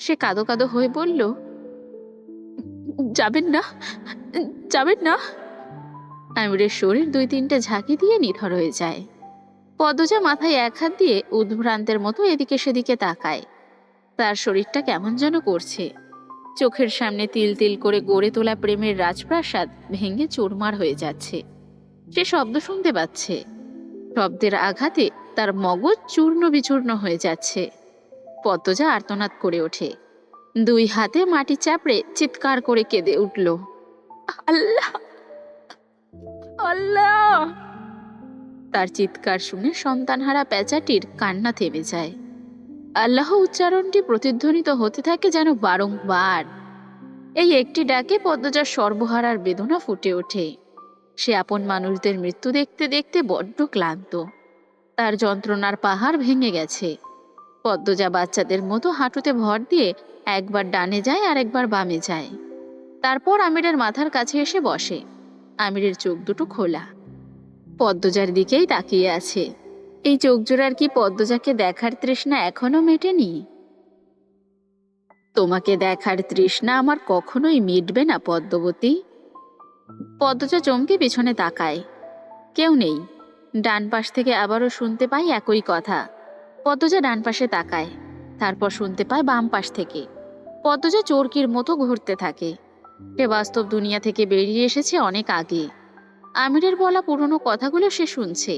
সে কাঁদো কাঁদো হয়ে বলল, যাবেন না, যাবেন না। আমিরের শরীর 2-3টে ঝাঁকি দিয়ে নিথর হয়ে যায়। পদ্মজা মাথায় এক হাত দিয়ে উদ্ভ্রান্তের মতো এদিকে সেদিকে তাকায়। তার শরীরটা কেমন যেন করছে। চোখের সামনে তিল তিল করে গড়ে তোলা প্রেমের রাজপ্রাসাদ ভেঙে চুরমার হয়ে যাচ্ছে। সে শব্দ শুনতে পাচ্ছে। শব্দের আঘাতে তার মগজ চূর্ণ বিচূর্ণ হয়ে যাচ্ছে। পদ্মজা আর্তনাদ করে ওঠে। 2 হাতে মাটি চাপড়ে চিৎকার করে কেঁদে উঠল, আল্লাহ, আল্লাহ। তার চিৎকার শুনে সন্তানহারা পেঁচাটির কান্না থেমে যায়। আল্লাহ উচ্চারণটি প্রতিধ্বনিত হতে থাকে যেন বারংবার। এই একটি ডাকে পদ্মজার সর্বহারার বেদনা ফুটে ওঠে। সে আপন মানুষদের মৃত্যু দেখতে দেখতে বড্ড ক্লান্ত। তার যন্ত্রণার পাহাড় ভেঙে গেছে। পদ্মজা বাচ্চাদের মতো হাঁটুতে ভর দিয়ে একবার ডানে যায় আর একবার বামে যায়। তারপর আমিরের মাথার কাছে এসে বসে। আমিরের চোখ দুটো খোলা, পদ্মজার দিকেই তাকিয়ে আছে। এই চোখ জোড়ার কি পদ্মজাকে দেখার তৃষ্ণা এখনো মেটেনি? তোমাকে দেখার তৃষ্ণা আমার কখনোই মিটবে না পদ্মবতী। পদ্মজা চমকে পিছনে তাকায়। কেউ নেই। ডান পাশ থেকে আবারও শুনতে পাই একই কথা। পদ্মজা ডান পাশে তাকায়। তারপর শুনতে পায় বাম পাশ থেকে। পদ্মজা চোরকির মতো ঘুরতে থাকে। সে বাস্তব দুনিয়া থেকে বেরিয়ে এসেছে অনেক আগে। আমিরের বলা পুরনো কথাগুলো সে শুনছে।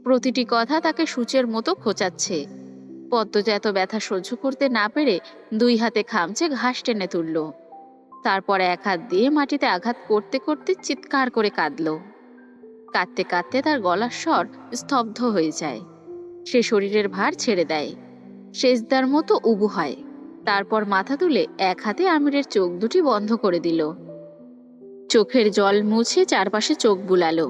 প্রতিটি কথা তাকে সূচের মতো খোঁচাচ্ছে। পদ্মজা এত ব্যথা সহ্য করতে না পেরে 2 হাতে খামচে ঘাস টেনে তুলল। তারপর 1 হাত দিয়ে মাটিতে আঘাত করতে করতে চিৎকার করে কাঁদল। কাঁদতে কাঁদতে তার গলার স্বর স্তব্ধ হয়ে যায়। সে শরীরের ভার ছেড়ে দেয়। সেজদার মতো উবু হয়। তারপর মাথা তুলে এক হাতে আমিরের চোখ দুটি বন্ধ করে দিল। চোখের জল মুছে চারপাশে চোখ বুলালো।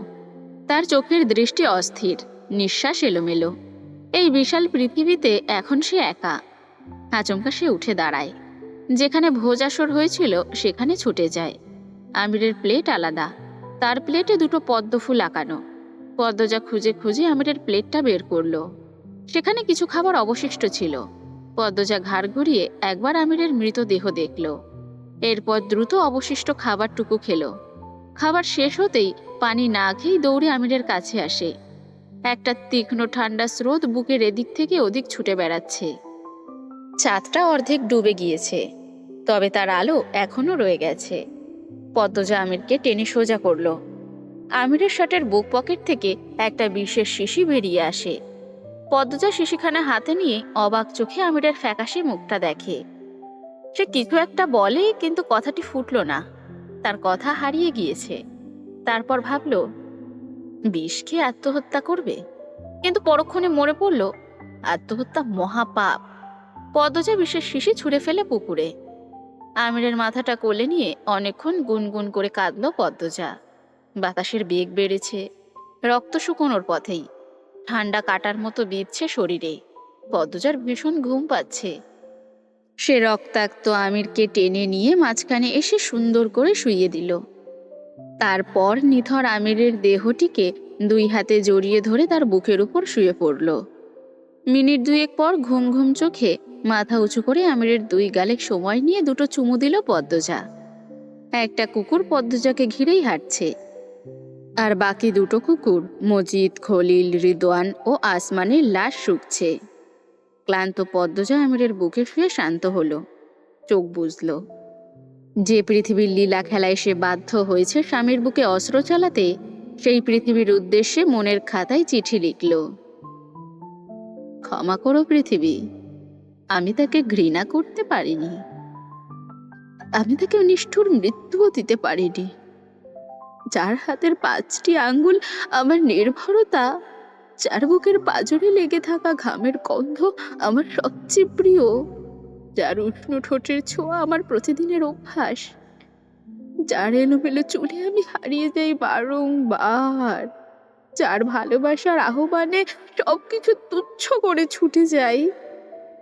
তার চোখের দৃষ্টি অস্থির, নিঃশ্বাস এলোমেলো। এই বিশাল পৃথিবীতে এখন সে একা। আচমকা সে উঠে দাঁড়ায়। যেখানে ভোজ আসর হয়েছিল সেখানে ছুটে যায়। আমিরের প্লেট আলাদা, তার প্লেটে দুটো পদ্ম ফুল আঁকানো। পদ্মজা খুঁজে খুঁজে আমিরের প্লেটটা বের করলো। সেখানে কিছু খাবার অবশিষ্ট ছিল। পদ্মজা ঘাড় ঘুরিয়ে একবার আমিরের মৃতদেহ দেখল। এরপর দ্রুত অবশিষ্ট খাবারটুকু খেল। খাবার শেষ হতেই পানি না খেয়েই দৌড়ে আমিরের কাছে আসে। একটা তীক্ষ্ণ ঠান্ডা স্রোত বুকের এদিক থেকে ওদিক ছুটে বেড়াচ্ছে। চাঁদটা অর্ধেক ডুবে গিয়েছে, তবে তার আলো এখনো রয়ে গেছে। পদ্মজা আমিরকে টেনে সোজা করল। আমিরের শার্টের বুক পকেট থেকে একটা বিশেষ শিশি বেরিয়ে আসে। পদ্মজা শিশিখানা হাতে নিয়ে অবাক চোখে আমিরের ফ্যাকাশে মুখটা দেখে। সে কিছু একটা বলে, কিন্তু কথাটি ফুটল না। তার কথা হারিয়ে গিয়েছে। তারপর ভাবল, বিষ খেয়ে আত্মহত্যা করবে, কিন্তু পরক্ষণে মনে পড়ল আত্মহত্যা মহাপাপ। পদ্মজা বিষের শিশি ছুঁড়ে ফেলে পুকুরে। আমিরের মাথাটা কোলে নিয়ে অনেকক্ষণ গুনগুন করে কাঁদল পদ্মজা। বাতাসের বেগ বেড়েছে, রক্ত শুকোনোর পথেই। ঠান্ডা কাটার মতো বিঁধছে শরীরে। পদ্মজার ভীষণ ঘুম পাচ্ছে। সে রক্তাক্ত আমিরকে টেনে নিয়ে মাঝখানে এসে সুন্দর করে শুইয়ে দিল। তারপর নিথর আমিরের দেহটিকে দুই হাতে জড়িয়ে ধরে তার বুকের উপর শুয়ে পড়ল। মিনিট দুয়েক পর ঘুম ঘুম চোখে মাথা উঁচু করে আমিরের দুই গালে সময় নিয়ে দুটো চুমু দিল পদ্মজা। একটা কুকুর পদ্মজাকে ঘিরেই হাঁটছে, আর বাকি দুটো কুকুর মজিদ, খলিল, রিদওয়ান ও আসমানের লাশ শুকছে। ক্লান্ত পদ্মজা আমিরের বুকে শুয়ে শান্ত হলো। চোখ বুঝল। যে পৃথিবীর লীলা খেলায় সে বাধ্য হয়েছে স্বামীর বুকে অস্ত্র চালাতে, সেই পৃথিবীর উদ্দেশ্যে মনের খাতায় চিঠি লিখল। ক্ষমা করো পৃথিবী, আমি তাকে ঘৃণা করতে পারিনি। আমি তাকে নিষ্ঠুর মৃত্যুও দিতে পারিনি। যার হাতের 5টি আঙ্গুল আমার নির্ভরতা, যার বুকের পাঁজরে লেগে থাকা ঘামের গন্ধ আমার সবচেয়ে প্রিয়, যার উষ্ণ ঠোঁটের ছোঁয়া আমার প্রতিদিনের অভ্যাস, যার এলোমেলো চুলে আমি হারিয়ে যাই বারংবার, যার ভালোবাসার আহ্বানে সবকিছু তুচ্ছ করে ছুটে যাই,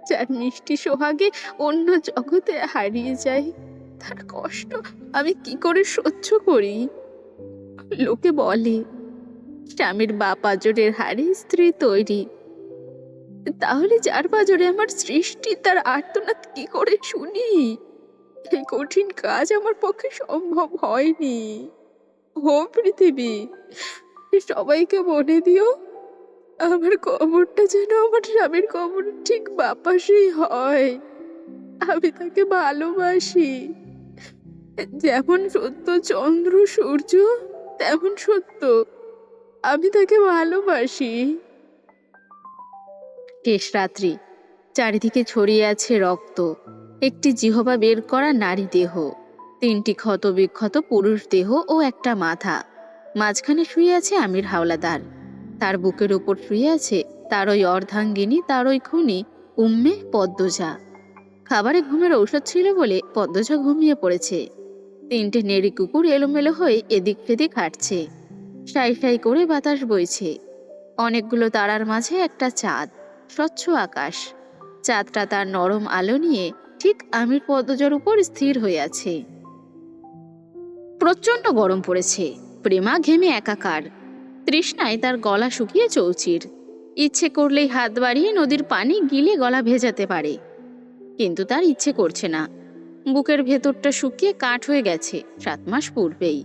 যার মিষ্টি সোহাগে অন্য জগতে হারিয়ে যাই, তার কষ্ট আমি কি করে সহ্য করি? লোকে বলে স্বামীর বা পাঁজরের হাড়ে স্ত্রী তৈরি। তাহলে যার পাঁজরে আমার সৃষ্টি, তার আর্তনাদ কি করে শুনি? এই কঠিন কাজ আমার পক্ষে সম্ভব হয়নি। ও পৃথিবী, সবাইকে বলে দিও আমার কবরটা যেন আমার স্বামীর কবর ঠিক বাপাসেই হয়। আমি তাকে ভালোবাসি। যেমন সত্য চন্দ্র সূর্য, তেমন সত্য আমি তাকে ভালোবাসি। শেষ রাত্রি। চারিদিকে ছড়িয়ে আছে রক্ত। একটি জিহবা বের করা নারী দেহ, 3টি ক্ষত বিক্ষত পুরুষ দেহ ও একটা মাথা। মাঝখানে শুয়ে আছে আমির হাওলাদার। তার বুকের উপর শুয়ে আছে তারই অর্ধাঙ্গিনী, তারই খুনি উম্মে পদ্মজা। খাবারে ঘুমের ঔষধ ছিল বলে পদ্মজা ঘুমিয়ে পড়েছে। 3টে নেড়ি কুকুর এলোমেলো হয়ে এদিক সেদিক হাঁটছে। সাই সাই করে বাতাস বইছে। অনেকগুলো তারার মাঝে একটা চাঁদ, স্বচ্ছ আকাশ। চাঁদটা তার নরম আলো নিয়ে ঠিক আমির পদ্মজার উপর স্থির হয়ে আছে। প্রচন্ড গরম পড়েছে। প্রেমা ঘেমে একাকার। তৃষ্ণায় তার গলা শুকিয়ে চৌচির। ইচ্ছে করলেই হাত বাড়িয়ে নদীর পানি গিলে গলা ভেজাতে পারে, কিন্তু তার ইচ্ছে করছে না। বুকের ভেতরটা শুকিয়ে কাঠ হয়ে গেছে 7 মাস পূর্বেই।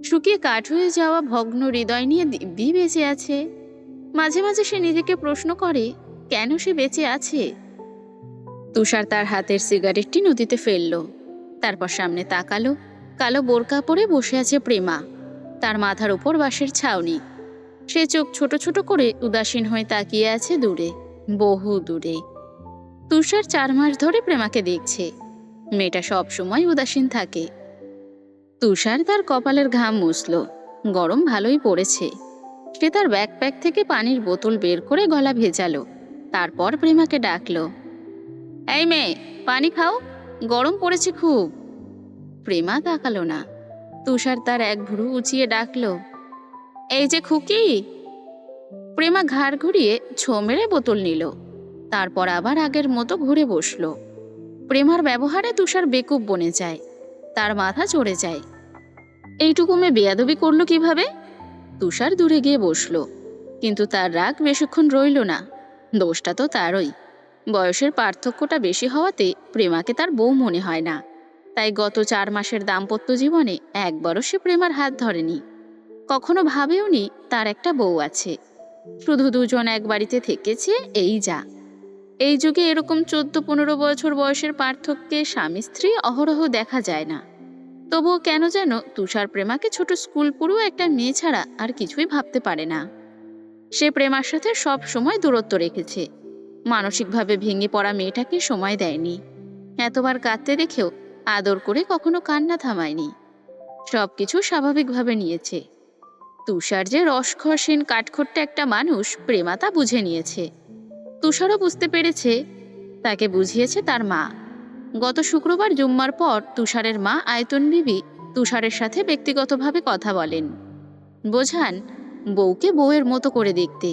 শুকিয়ে কাঠ হয়ে যাওয়া ভগ্ন হৃদয় নিয়ে দিব্যি বেঁচে আছে। মাঝে মাঝে সে নিজেকে প্রশ্ন করে, কেন সে বেঁচে আছে? তুষার তার হাতের সিগারেটটি নদীতে ফেলল। তারপর সামনে তাকালো। কালো বোরকা পরে বসে আছে প্রেমা। তার মাথার উপর বাঁশের ছাউনি। সে চোখ ছোট ছোট করে উদাসীন হয়ে তাকিয়ে আছে দূরে, বহু দূরে। তুষার 4 মাস ধরে প্রেমাকে দেখছে। মেয়েটা সব সময় উদাসীন থাকে। তুষার তার কপালের ঘাম মুছল। গরম ভালোই পড়েছে। সে তার ব্যাকপ্যাক থেকে পানির বোতল বের করে গলা ভেজালো। তারপর প্রেমাকে ডাকলো, এই মেয়ে, পানি খাও, গরম পড়েছে খুব। প্রেমা তাকালো না। তুষার তার এক ভ্রু উঁচিয়ে ডাকলো, এই যে খুকি। প্রেমা ঘাড় ঘুরিয়ে ছো মেরে বোতল নিল। তারপর আবার আগের মতো ঘুরে বসলো। প্রেমার ব্যবহারে তুষার বেকুব বনে যায়। তার মাথা চড়ে যায়। এইটুকু মেয়ে বেয়াদবি করলো কিভাবে? তুষার দূরে গিয়ে বসলো, কিন্তু তার রাগ বেশিক্ষণ রইল না। দোষটা তো তারই। বয়সের পার্থক্যটা বেশি হওয়াতে প্রেমাকে তার বউ মনে হয় না। তাই গত 4 মাসের দাম্পত্য জীবনে একবারও সে প্রেমার হাত ধরেনি। কখনো ভাবেওনি তার একটা বউ আছে। শুধু দুজন এক বাড়িতে থেকেছে, এই যা। এই যুগে এরকম 14-15 বছর বয়সের পার্থক্যে স্বামী স্ত্রী অহরহ দেখা যায় না। তবুও কেন যেন তুষার প্রেমাকে ছোট স্কুল পড়ুয়া একটা মেয়ে ছাড়া আর কিছুই ভাবতে পারে না। সে প্রেমার সাথে সব সময় দূরত্ব রেখেছে। মানসিকভাবে ভেঙে পড়া মেয়েটাকে সময় দেয়নি। এতবার কাঁদতে দেখেও আদর করে কখনো কান্না থামায়নি। সবকিছু স্বাভাবিকভাবে নিয়েছে। তুষার যে রসখসীন কাঠখোট্টা একটা মানুষ, প্রেমা তা বুঝে নিয়েছে। তুষারও বুঝতে পেরেছে। তাকে বুঝিয়েছে তার মা। গত শুক্রবার জুম্মার পর তুষারের মা আয়তন বিবি তুষারের সাথে ব্যক্তিগতভাবে কথা বলেন, বোঝান বউকে বউয়ের মতো করে দেখতে।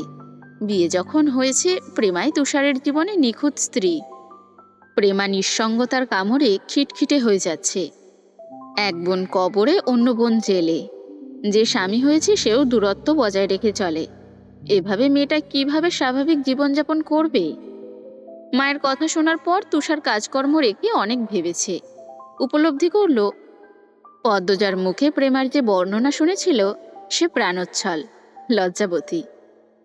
বিয়ে যখন হয়েছে, প্রেমাই তুষারের জীবনে নিখুঁত স্ত্রী। প্রেমা নিঃসঙ্গতার কামড়ে খিটখিটে হয়ে যাচ্ছে। এক বোন কবরে, অন্য বোন জেলে। যে স্বামী হয়েছে সেও দূরত্ব বজায় রেখে চলে। এভাবে মেয়েটা কিভাবে স্বাভাবিক জীবনযাপন করবে? মায়ের কথা শোনার পর তুষার কাজকর্ম রেখে অনেক ভেবেছে। উপলব্ধি করল, পদ্মজার মুখে প্রেমার যে বর্ণনা শুনেছিল সে প্রাণোচ্ছল, লজ্জাবতী।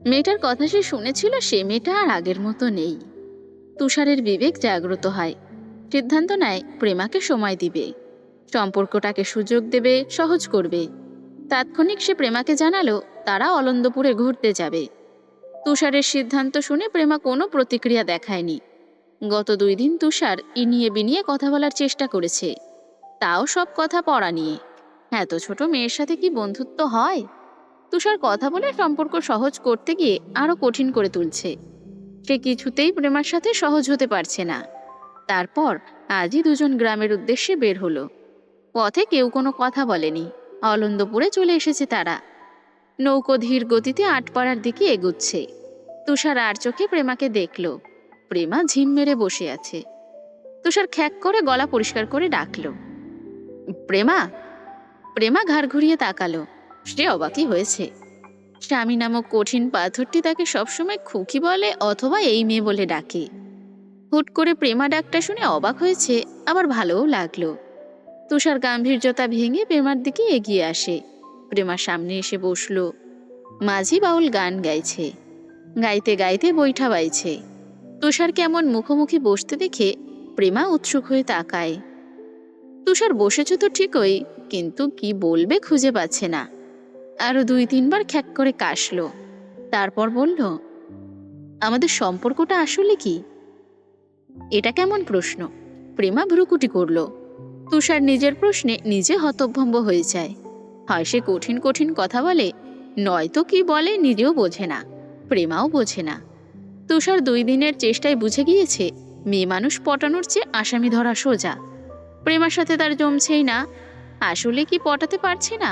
মেয়েটার কথা সে শুনেছিল, সে মেয়েটা আর আগের মতো নেই। তুষারের বিবেক জাগ্রত হয়। সিদ্ধান্ত নেয় প্রেমাকে সময় দিবে, সম্পর্কটাকে সুযোগ দেবে, সহজ করবে। তাৎক্ষণিক সে প্রেমাকে জানালো তারা অলন্দপুরে ঘুরতে যাবে। তুষারের সিদ্ধান্ত শুনে প্রেমা কোনো প্রতিক্রিয়া দেখায়নি। গত 2 দিন তুষার ইনিয়ে বিনিয়ে কথা বলার চেষ্টা করেছে, তাও সব কথা পড়া নিয়ে। এত ছোট মেয়ের সাথে কি বন্ধুত্ব হয়? তুষার কথা বলে সম্পর্ক সহজ করতে গিয়ে আরো কঠিন করে তুলছে। সে কিছুতেই প্রেমার সাথে সহজ হতে পারছে না। তারপর আজই দুজন গ্রামের উদ্দেশ্যে বের হলো। পথে কেউ কোনো কথা বলেনি। অলন্দপুরে চলে এসেছে তারা। নৌকো ধীর গতিতে আটপাড়ার দিকে এগুচ্ছে। তুষার আর চোখে প্রেমাকে দেখল। প্রেমা ঝিম মেরে বসে আছে। তুষার খ্যাক করে গলা পরিষ্কার করে ডাকলো, প্রেমা। প্রেমা ঘাড় ঘুরিয়ে তাকালো। সে অবাকই হয়েছে। স্বামী নামক কঠিন পাথরটি তাকে সবসময় খুকি বলে অথবা এই মেয়ে বলে ডাকে। হুট করে প্রেমা ডাকটা শুনে অবাক হয়েছে, আবার ভালোও লাগলো। তুষার গাম্ভীর্যতা ভেঙে প্রেমার দিকে এগিয়ে আসে। প্রেমার সামনে এসে বসলো। মাঝি বাউল গান গাইছে, গাইতে গাইতে বৈঠা বাইছে। তুষার কেমন মুখোমুখি বসতে দেখে প্রেমা উৎসুক হয়ে তাকায়। তুষার বসেছে তো ঠিকই, কিন্তু কি বলবে খুঁজে পাচ্ছে না। আরো 2-3 বার খ্যাক করে কাশলো। তারপর বলল, আমাদের সম্পর্কটা আসলে কি? এটা কেমন প্রশ্ন? প্রেমা ভ্রুকুটি করল। তুষার নিজের প্রশ্নে নিজে হতভম্ব হয়ে যায়। হয় সে কঠিন কঠিন কথা বলে, নয়তো কি বলে নিজেও বোঝে না, প্রেমাও বোঝে না। তুষার 2 দিনের চেষ্টায় বুঝে গিয়েছে মেয়ে মানুষ পটানোর চেয়ে আসামি ধরা সোজা। প্রেমার সাথে তার জমছেই না। আসলে কি পটাতে পারছে না,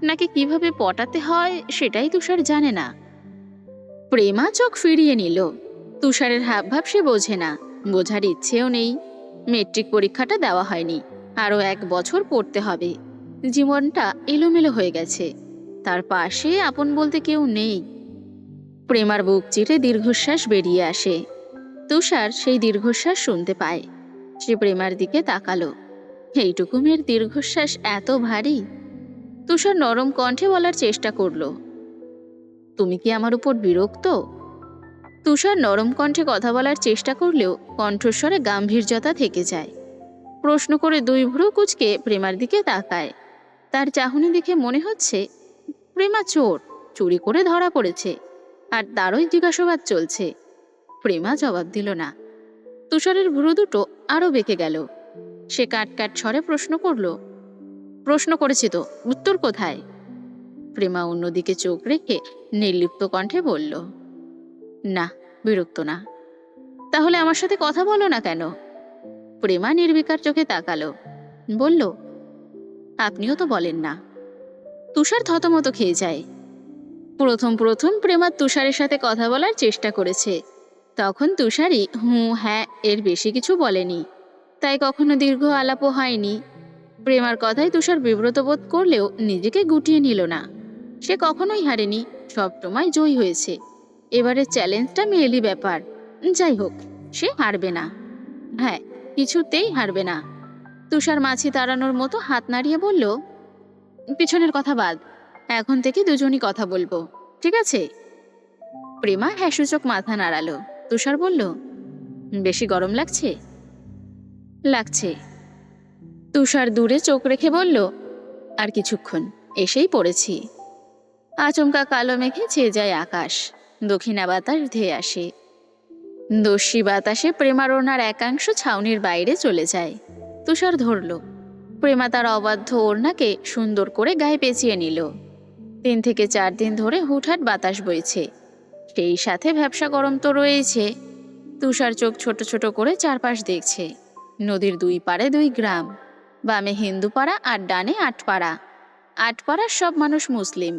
নাকি কিভাবে পটাতে হয় সেটাই তুষার জানে না। প্রেমা চোখ ফিরিয়ে নিল। তুষারের হাবভাব সে বোঝে না, বোঝার ইচ্ছেও নেই। মেট্রিক পরীক্ষাটা দেওয়া হয়নি, আরও 1 বছর পড়তে হবে। জীবনটা এলোমেলো হয়ে গেছে। তার পাশে আপন বলতে কেউ নেই। প্রেমার বুক চিরে দীর্ঘশ্বাস বেরিয়ে আসে। তুষার সেই দীর্ঘশ্বাস শুনতে পায়। সে প্রেমার দিকে তাকালো। এইটুকু মেয়ের দীর্ঘশ্বাস এত ভারী। তুষার নরম কণ্ঠে বলার চেষ্টা করলো, তুমি কি আমার উপর বিরক্ত? তুষার নরম কণ্ঠে কথা বলার চেষ্টা করলেও কণ্ঠস্বরে গাম্ভীর্যতা থেকে যায়। প্রশ্ন করে 2 ভ্রু কুঁচকে প্রেমার দিকে তাকায়। তার চাহনি দেখে মনে হচ্ছে প্রেমা চোর, চুরি করে ধরা পড়েছে, আর তারই জিজ্ঞাসাবাদ চলছে। প্রেমা জবাব দিল না। তুষারের ভ্রু দুটো আরো বেঁকে গেল। সে কাট কাট স্বরে প্রশ্ন করল, প্রশ্ন করেছি তো, উত্তর কোথায়? প্রেমা অন্যদিকে চোখ রেখে নির্লিপ্ত কণ্ঠে বলল, না, বিরক্ত না। তাহলে আমার সাথে কথা বলো না কেন? প্রেমা নির্বিকার চোখে তাকালো, বলল, আপনিও তো বলেন না। তুষার থতমত খেয়ে যায়। প্রথম প্রথম প্রেমা তুষারের সাথে কথা বলার চেষ্টা করেছে, তখন তুষারই হুঁ হ্যাঁ এর বেশি কিছু বলেনি, তাই কখনো দীর্ঘ আলাপও হয়নি। প্রেমার কথায় তুষার বিব্রত বোধ করলেও নিজেকে গুটিয়ে নিল না। সে কখনোই হারেনি, সবসময় জয়ী হয়েছে। এবারের চ্যালেঞ্জটা মেয়েলি ব্যাপার, যাই হোক, সে হারবে না। হ্যাঁ, কিছুতেই হারবে না। তুষার মাছি তাড়ানোর মতো হাত নাড়িয়ে বলল, পিছনের কথা বাদ, এখন থেকে দুজনই কথা বলবো, ঠিক আছে? প্রেমা হ্যাঁসূচক মাথা নাড়ালো। তুষার বলল, বেশি গরম লাগছে? লাগছে। তুষার দূরে চোখ রেখে বলল, আর কিছুক্ষণ, এসেই পড়েছি। আচমকা কালো মেঘে ছেয়ে যায় আকাশ, দক্ষিণা বাতাস ধেয়ে আসে। দস্যি বাতাসে প্রেমার ওড়নার একাংশ ছাউনির বাইরে চলে যায়। তুষার ধরল। প্রেমা তার অবাধ্য ওড়নাকে সুন্দর করে গায়ে পেঁচিয়ে নিল। 3 থেকে 4 দিন ধরে হুটহাট বাতাস বইছে, সেই সাথে ভ্যাপসা গরম তো রয়েছে। তুষার চোখ ছোট ছোট করে চারপাশ দেখছে। নদীর 2 পাড়ে 2 গ্রাম, বামে হিন্দুপাড়া আর ডানে আটপাড়া। আটপাড়ার সব মানুষ মুসলিম।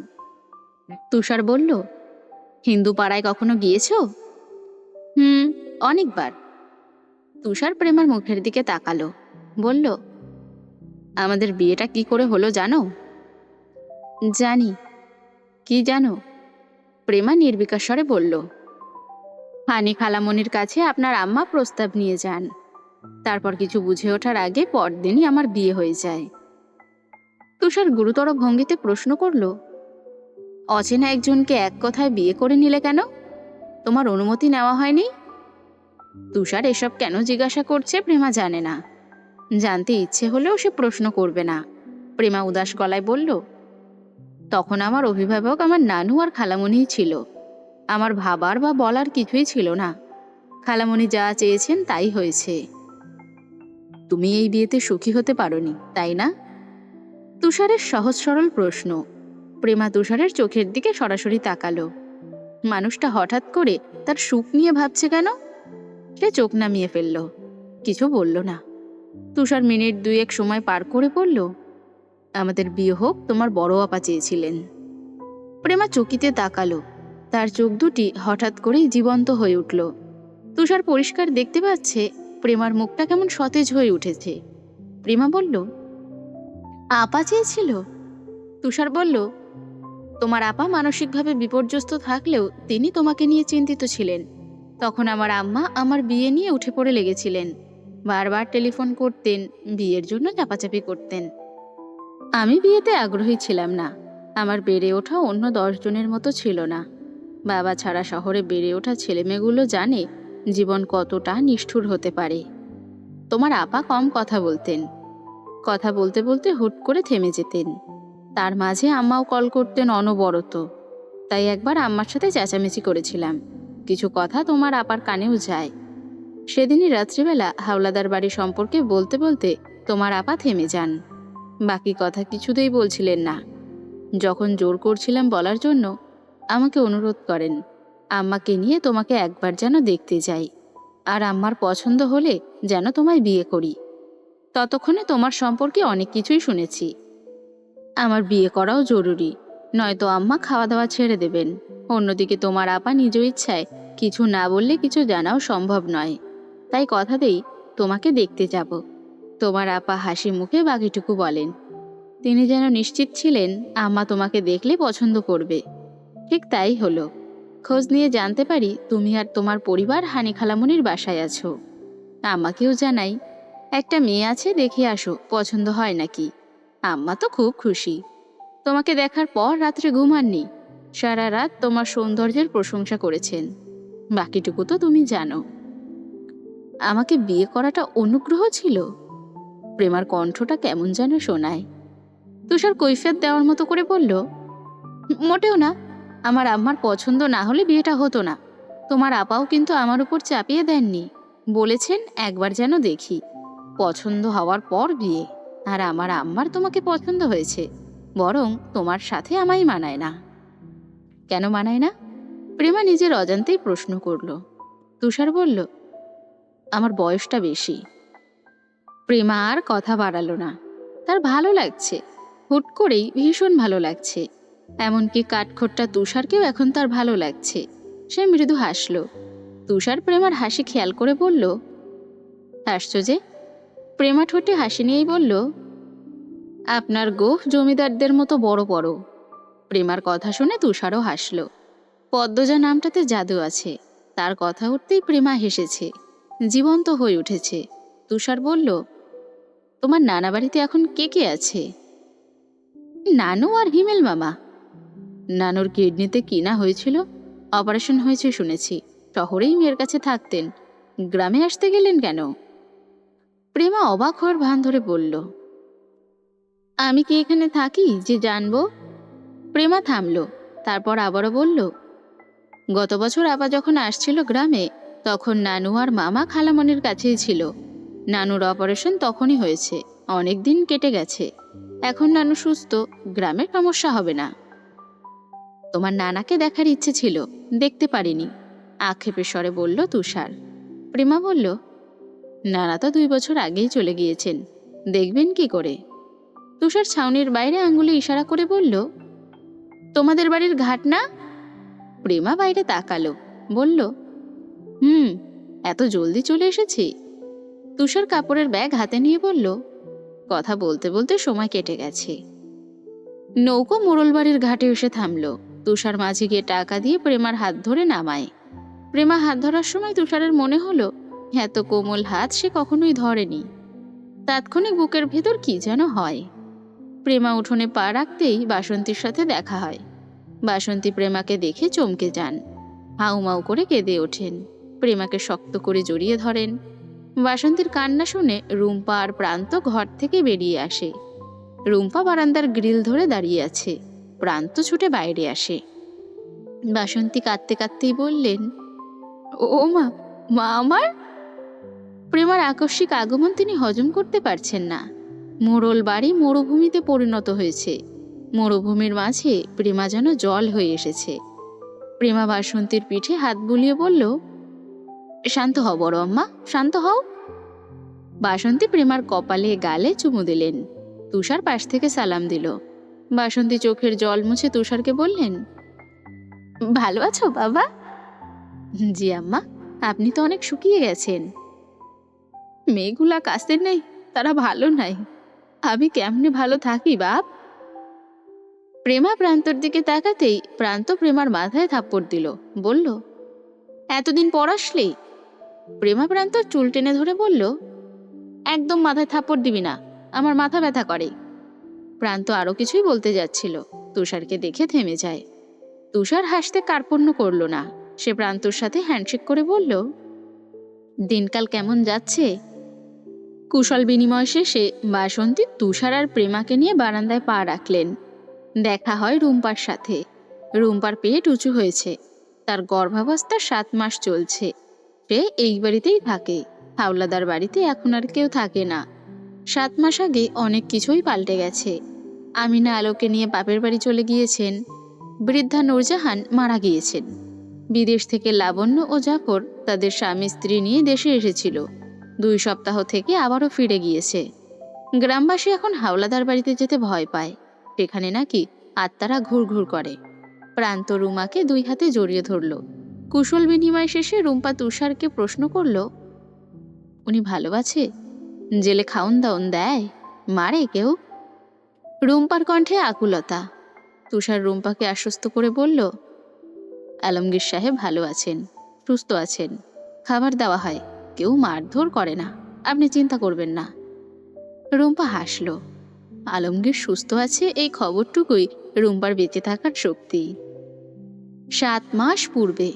তুষার বলল, হিন্দুপাড়ায় কখনো গিয়েছো? অনেকবার। তুষার প্রেমার মুখের দিকে তাকালো, বলল, আমাদের বিয়েটা কি করে হলো জানো? জানি। কি জানো? প্রেমা নির্বিকার স্বরে বলল, হানি খালামণির কাছে আপনার আম্মা প্রস্তাব নিয়ে যান, তারপর কিছু বুঝে ওঠার আগে পরদিনই আমার বিয়ে হয়ে যায়। তুষার গুরুতর ভঙ্গিতে প্রশ্ন করল, অচেনা একজনকে এক কথায় বিয়ে করে নিলে কেন? তোমার অনুমতি নেওয়া হয়নি? তুষার এসব কেন জিজ্ঞাসা করছে প্রেমা জানে না। জানতে ইচ্ছে হলেও সে প্রশ্ন করবে না। প্রেমা উদাস গলায় বলল, তখন আমার অভিভাবক আমার নানু আর খালামণিই ছিল। আমার ভাবার বা বলার কিছুই ছিল না। খালামণি যা চেয়েছেন তাই হয়েছে। তুমি এই বিয়েতে সুখী হতে পারোনি, তাই না? তুষারের সহজ সরল প্রশ্ন। প্রেমা তুষারের চোখের দিকে সরাসরি তাকালো। মানুষটা হঠাৎ করে তার সুখ নিয়ে ভাবছে কেন? সে চোখ নামিয়ে ফেলল, কিছু বলল না। তুষার মিনিট 2-1 সময় পার করে বলল, আমাদের বিয়ে হোক তোমার বড় আপা চেয়েছিলেন। প্রেমা চকিতে তাকালো। তার চোখ দুটি হঠাৎ করেই জীবন্ত হয়ে উঠল। তুষার পরিষ্কার দেখতে পাচ্ছে প্রেমার মুখটা কেমন সতেজ হয়ে উঠেছে। প্রেমা বলল, আপা চেয়েছিল? তুষার বলল, তোমার আপা মানসিকভাবে বিপর্যস্ত থাকলেও তিনি তোমাকে নিয়ে চিন্তিত ছিলেন। তখন আমার আম্মা আমার বিয়ে নিয়ে উঠে পড়ে লেগেছিলেন। বারবার টেলিফোন করতেন, বিয়ের জন্য চাপাচাপি করতেন। আমি বিয়েতে আগ্রহী ছিলাম না। আমার বেড়ে ওঠা অন্য 10 জনের মতো ছিল না। বাবা ছাড়া শহরে বেড়ে ওঠা ছেলেমেয়েগুলো জানে জীবন কতটা নিষ্ঠুর হতে পারে। তোমার আপা কম কথা বলতেন। কথা বলতে বলতে হুট করে থেমে যেতেন। তার মাঝে আম্মাও কল করতেন অনবরত। তাই একবার আম্মার সাথে চেঁচামেচি করেছিলাম। কিছু কথা তোমার আপার কানেও যায়। সেদিনই রাত্রিবেলা হাওলাদার বাড়ি সম্পর্কে বলতে বলতে তোমার আপা থেমে যান। বাকি কথা কিছুতেই বলছিলেন না। যখন জোর করছিলাম বলার জন্য, আমাকে অনুরোধ করেন আম্মাকে নিয়ে তোমাকে একবার যেন দেখতে যাই, আর আম্মার পছন্দ হলে যেন তোমায় বিয়ে করি। ততক্ষণে তোমার সম্পর্কে অনেক কিছুই শুনেছি। আমার বিয়ে করাও জরুরি, নয়তো আম্মা খাওয়া দাওয়া ছেড়ে দেবেন। অন্যদিকে তোমার আপা নিজ ইচ্ছায় কিছু না বললে কিছু জানাও সম্ভব নয়। তাই কথা দেই তোমাকে দেখতে যাব। তোমার আপা হাসি মুখে বাকিটুকু বলেন। তিনি যেন নিশ্চিত ছিলেন আম্মা তোমাকে দেখলে পছন্দ করবে। ঠিক তাই হলো। খোঁজ নিয়ে জানতে পারি তুমি আর তোমার পরিবার হানি খালামণির বাসায় আছো। আম্মাকেও জানাই, একটা মেয়ে আছে, দেখে আসো পছন্দ হয় নাকি। আম্মা তো খুব খুশি। তোমাকে দেখার পর রাত্রে ঘুমাননি। সারা রাত তোমার সৌন্দর্যের প্রশংসা করেছেন। বাকিটুকু তো তুমি জানো। আমাকে বিয়ে করাটা অনুগ্রহ ছিল? প্রেমার কণ্ঠটা কেমন যেন শোনায়। তুষার কৈফিয়ত দেওয়ার মতো করে বলল, মোটেও না। আমার আম্মার পছন্দ না হলে বিয়েটা হতো না। তোমার আপাও কিন্তু আমার উপর চাপিয়ে দেননি। বলেছেন একবার যেন দেখি, পছন্দ হওয়ার পর বিয়ে। আর আমার আম্মার তোমাকে পছন্দ হয়েছে, বরং তোমার সাথে আমায় মানায় না। কেন মানায় না? প্রেমা নিজের অজান্তেই প্রশ্ন করল। তুষার বলল, আমার বয়সটা বেশি। প্রেমা আর কথা বাড়ালো না। তার ভালো লাগছে, হুট করেই ভীষণ ভালো লাগছে। এমনকি কাঠখোট্টা তুষারকেও এখন তার ভালো লাগছে। সে মৃদু হাসল। তুষার প্রেমার হাসি খেয়াল করে বলল, হাসছো যে? প্রেমা ঠোঁটে হাসি নিয়েই বলল, আপনার গোঁফ জমিদারদের মতো বড় বড়। প্রেমার কথা শুনে তুষারও হাসল। পদ্মজা নামটাতে জাদু আছে। তার কথা উঠতেই প্রেমা হেসেছে, জীবন্ত হয়ে উঠেছে। তুষার বলল, তোমার নানা বাড়িতে এখন কে কে আছে? নানু আর হিমেল মামা। নানুর কিডনিতে কিনা হয়েছিল, অপারেশন হয়েছে শুনেছি। শহরেই মেয়ের কাছে থাকতেন, গ্রামে আসতে গেলেন কেন? প্রেমা অবাক হওয়ার ভান ধরে বলল, আমি কি এখানে থাকি যে জানবো? প্রেমা থামল, তারপর আবারও বলল, গত বছর আপা যখন আসছিল গ্রামে, তখন নানু আর মামা খালামণির কাছেই ছিল। নানুর অপারেশন তখনই হয়েছে, অনেক দিন কেটে গেছে। এখন নানু সুস্থ, গ্রামের সমস্যা হবে না। তোমার নানাকে দেখার ইচ্ছে ছিল, দেখতে পারিনি, আক্ষেপের স্বরে বলল তুষার। প্রেমা বলল, নানা তো 2 বছর আগেই চলে গিয়েছেন, দেখবেন কি করে? তুষার ছাউনির বাইরে আঙ্গুলে ইশারা করে বলল, তোমাদের বাড়ির ঘাট না? প্রেমা বাইরে তাকালো, বলল, এত জলদি চলে এসেছি। তুষার কাপড়ের ব্যাগ হাতে নিয়ে বলল, কথা বলতে বলতে সময় কেটে গেছে। নৌকো মোড়লবাড়ির ঘাটে এসে থামল। তুষার মাঝে গিয়ে টাকা দিয়ে প্রেমার হাত ধরে নামায়। প্রেমা হাত ধরার সময় তুষারের মনে হলো, এত কোমল হাত সে কখনোই ধরেনি। তাৎক্ষণিক বুকের ভেতর কি যেন হয়। প্রেমা উঠোনে পা রাখতেই বাসন্তীর সাথে দেখা হয়। বাসন্তী প্রেমাকে দেখে চমকে যান, হাউমাউ করে কেঁদে ওঠেন। প্রেমাকে শক্ত করে জড়িয়ে ধরেন। বাসন্তীর কান্না শুনে রুম্পা আর প্রান্ত ঘর থেকে বেরিয়ে আসে। রুম্পা বারান্দার গ্রিল ধরে দাঁড়িয়ে আছে, প্রান্ত ছুটে বাইরে আসে। বাসন্তী কাঁদতে কাঁদতেই বললেন, ও মা, মা আমার! প্রেমার আকস্মিক আগমন তিনি হজম করতে পারছেন না। মোড়ল বাড়ি মরুভূমিতে পরিণত হয়েছে। মরুভূমির মাঝে প্রেমা যেন জল হয়ে এসেছে। প্রেমা বাসন্তীর পিঠে হাত বুলিয়ে বলল, শান্ত হও বড় আম্মা, শান্ত হও। বাসন্তী প্রেমার কপালে গালে চুমু দিলেন। তুষার পাশ থেকে সালাম দিল। বাসন্তী চোখের জল মুছে তুষারকে বললেন, ভালো আছো বাবা? জি আম্মা, আপনি তো অনেক শুকিয়ে গেছেন। মেয়েগুলা কাছে নেই, তারা ভালো নাই, আমি কেমনে ভালো থাকি বাপ? প্রেমা প্রান্তর দিকে তাকাতেই প্রান্ত প্রেমার মাথায় থাপ্পড় দিল, বলল, এতদিন পর আসলে? প্রেমা প্রান্ত চুল টেনে ধরে বলল, একদম মাথায় থাপ্পড় দিবি না, আমার মাথা ব্যথা করে। প্রান্ত আরো কিছুই বলতে যাচ্ছিল, তুষারকে দেখে থেমে যায়। তুষার হাসতে কার্পণ্য করল না। সে প্রান্তর সাথে হ্যান্ডশেক করে বলল, দিনকাল কেমন যাচ্ছে? কুশল বিনিময় শেষে বাসন্তী তুষার আর প্রেমাকে নিয়ে বারান্দায় পা রাখলেন। দেখা হয় রুম্পার সাথে। রুম্পার পেট উঁচু হয়েছে, তার গর্ভাবস্থা 7 মাস চলছে। সে এই বাড়িতেই থাকে, হাওলাদার বাড়িতে এখন আর কেউ থাকে না। 7 মাস আগে অনেক কিছুই পাল্টে গেছে। আমিনা আলোকে নিয়ে বাপের বাড়ি চলে গিয়েছেন। বৃদ্ধা নূরজাহান মারা গিয়েছেন। বিদেশ থেকে লাবণ্য ও জাফর তাদের স্বামী স্ত্রী নিয়ে দেশে এসেছিল। 2 সপ্তাহ থেকে আবারও ফিরে গিয়েছে। গ্রামবাসী এখন হাওলাদার বাড়িতে যেতে ভয় পায়, সেখানে নাকি আত্মারা ঘুরঘুর করে। প্রান্ত রুমাকে 2 হাতে জড়িয়ে ধরল। কুশল বিনিময় শেষে রুম্পা তুষারকে প্রশ্ন করল, উনি ভালো আছে? জেলে খাউন দাউন দেয়? মারে কেউ? রুম্পার কণ্ঠে আকুলতা। তুষার রুম্পাকে আশ্বস্ত করে বলল, আলমগীর সাহেব ভালো আছেন, সুস্থ আছেন, খাবার দেওয়া হয়, কেউ মারধর করে না, আপনি চিন্তা করবেন না। রুম্পা হাসল। আলমগীর সুস্থ আছে, এই খবরটুকুই রুম্পার বেঁচে থাকার শক্তি। 7 মাস পূর্বে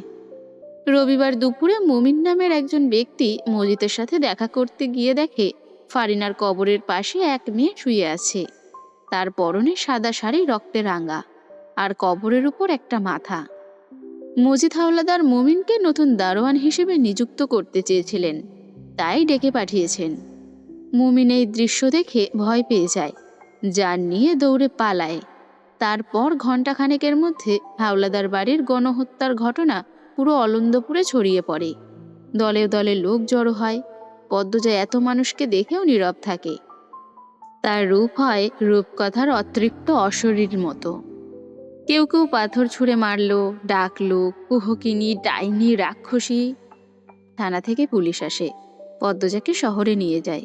রবিবার দুপুরে মুমিন নামের একজন ব্যক্তি মজিদের সাথে দেখা করতে গিয়ে দেখে ফারিনার কবরের পাশে এক মেয়ে শুয়ে আছে। তার পরনে সাদা শাড়ি রক্তে রাঙা, আর কবরের উপর একটা মাথা। মজিদ হাওলাদার মুমিনকে নতুন দারোয়ান হিসেবে নিযুক্ত করতে চেয়েছিলেন, তাই ডেকে পাঠিয়েছেন। মুমিন এই দৃশ্য দেখে ভয় পেয়ে যায়, যান নিয়ে দৌড়ে পালায়। তারপর ঘণ্টাখানেকের মধ্যে হাওলাদার বাড়ির গণহত্যার ঘটনা পুরো অলন্দপুরে ছড়িয়ে পড়ে। দলে দলে লোক জড়ো হয়। পদ্মজা এত মানুষকে দেখেও নীরব থাকে। তার রূপ হয় রূপকথার অতৃপ্ত অশরীর মতো। কেউ কেউ পাথর ছুঁড়ে মারল, ডাকলো কুহকিনী, ডাইনি, রাক্ষসী। থানা থেকে পুলিশ আসে, পদ্মজাকে শহরে নিয়ে যায়।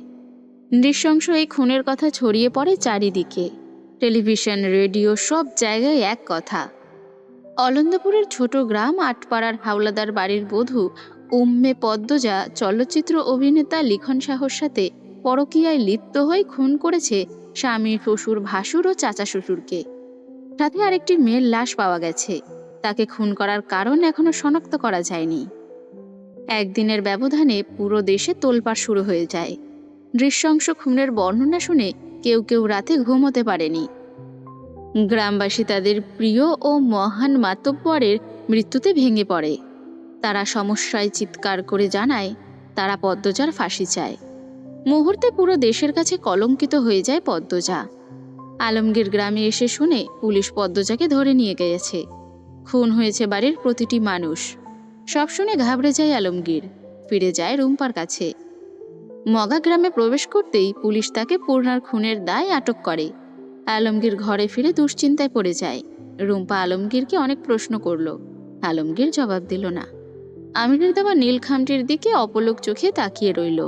নৃশংস এই খুনের কথা ছড়িয়ে পড়ে চারিদিকে। টেলিভিশন, রেডিও, সব জায়গায় এক কথা। অলন্দপুরের ছোট গ্রাম আটপাড়ার হাওলাদার বাড়ির বধূ পদ্মজা চলচ্চিত্র অভিনেতা লিখন সাহর সাথে পরকীয়ায় লিপ্ত হয়ে খুন করেছে স্বামী, শ্বশুর, ভাসুর ও চাচা শ্বশুরকে। সাথে আরেকটি মেয়ের লাশ পাওয়া গেছে। তাকে খুন করার কারণ এখনো শনাক্ত করা যায়নি। একদিনের ব্যবধানে পুরো দেশে তোলপাড় শুরু হয়ে যায়। নৃশংস খুনের বর্ণনা শুনে কেউ কেউ রাতে ঘুমোতে পারেনি। গ্রামবাসী তাদের প্রিয় ও মহান মাতব্বরের মৃত্যুতে ভেঙে পড়ে। তারা সমস্যায় চিৎকার করে জানায় তারা পদ্মজার ফাঁসি চায়। মুহূর্তে পুরো দেশের কাছে কলঙ্কিত হয়ে যায় পদ্মজা। আলমগীর গ্রামে এসে শুনে পুলিশ পদ্মজাকে ধরে নিয়ে গিয়েছে। খুন হয়েছে বাড়ির প্রতিটি মানুষ। সব শুনে ঘাবড়ে যায় আলমগীর, ফিরে যায় রুম্পার কাছে। মগা গ্রামে প্রবেশ করতেই পুলিশ তাকে পূর্ণার খুনের দায় আটক করে। আলমগীর ঘরে ফিরে দুশ্চিন্তায় পড়ে যায়। রুম্পা আলমগীরকে অনেক প্রশ্ন করল, আলমগীর জবাব দিল না। আমিরের দেওয়া নীল খামটির দিকে অপলক চোখে তাকিয়ে রইল।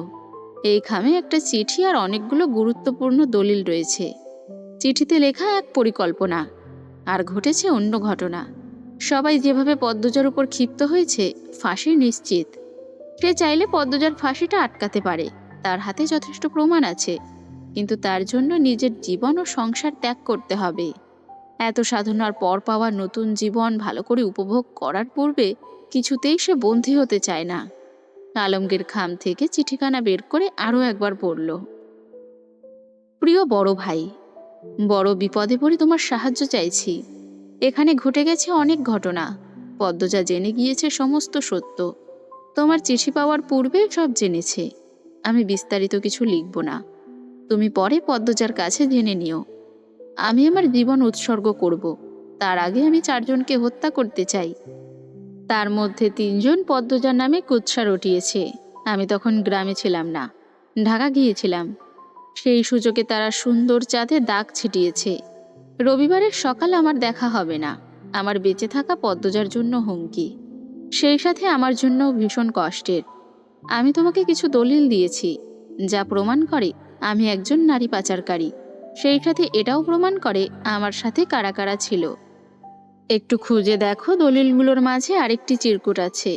এই খামে একটা চিঠি আর অনেকগুলো গুরুত্বপূর্ণ দলিল রয়েছে। চিঠিতে লেখা এক পরিকল্পনা, আর ঘটেছে অন্য ঘটনা। সবাই যেভাবে পদ্মজার উপর ক্ষিপ্ত হয়েছে, ফাঁসি নিশ্চিত। সে চাইলে পদ্মজার ফাঁসিটা আটকাতে পারে, তার হাতে যথেষ্ট প্রমাণ আছে। কিন্তু তার জন্য নিজের জীবন ও সংসার ত্যাগ করতে হবে। এত সাধনার পর পাওয়া নতুন জীবন ভালো করে উপভোগ করার পূর্বে কিছুতেই সে বন্দী হতে চায় না। আলমগীর খাম থেকে চিঠিখানা বের করে আরও একবার পড়ল। প্রিয় বড় ভাই, বড় বিপদে পড়ে তোমার সাহায্য চাইছি। এখানে ঘটে গেছে অনেক ঘটনা। পদ্মজা জেনে গিয়েছে সমস্ত সত্য। তোমার চিঠি পাওয়ার পূর্বে সব জেনেছে। আমি বিস্তারিত কিছু লিখব না, তুমি পরে পদ্মজার কাছে জেনে নিও। আমি আমার জীবন উৎসর্গ করব। তার আগে আমি 4 জনকে হত্যা করতে চাই। তার মধ্যে 3 জন পদ্মজার নামে কুৎসা রটিয়েছে। আমি তখন গ্রামে ছিলাম না, ঢাকা গিয়েছিলাম। সেই সুযোগে তারা সুন্দর চাঁদে দাগ ছিটিয়েছে। রবিবারের সকাল আমার দেখা হবে না। আমার বেঁচে থাকা পদ্মজার জন্য হুমকি, সেই সাথে আমার জন্য ভীষণ কষ্টের। আমি তোমাকে কিছু দলিল দিয়েছি, যা প্রমাণ করে আমি একজন নারী পাচারকারী। সেই সাথে এটাও প্রমাণ করে আমার সাথে কারা কারা ছিল। একটু খুঁজে দেখো, দলিলগুলোর মাঝে আরেকটি চিরকুট আছে।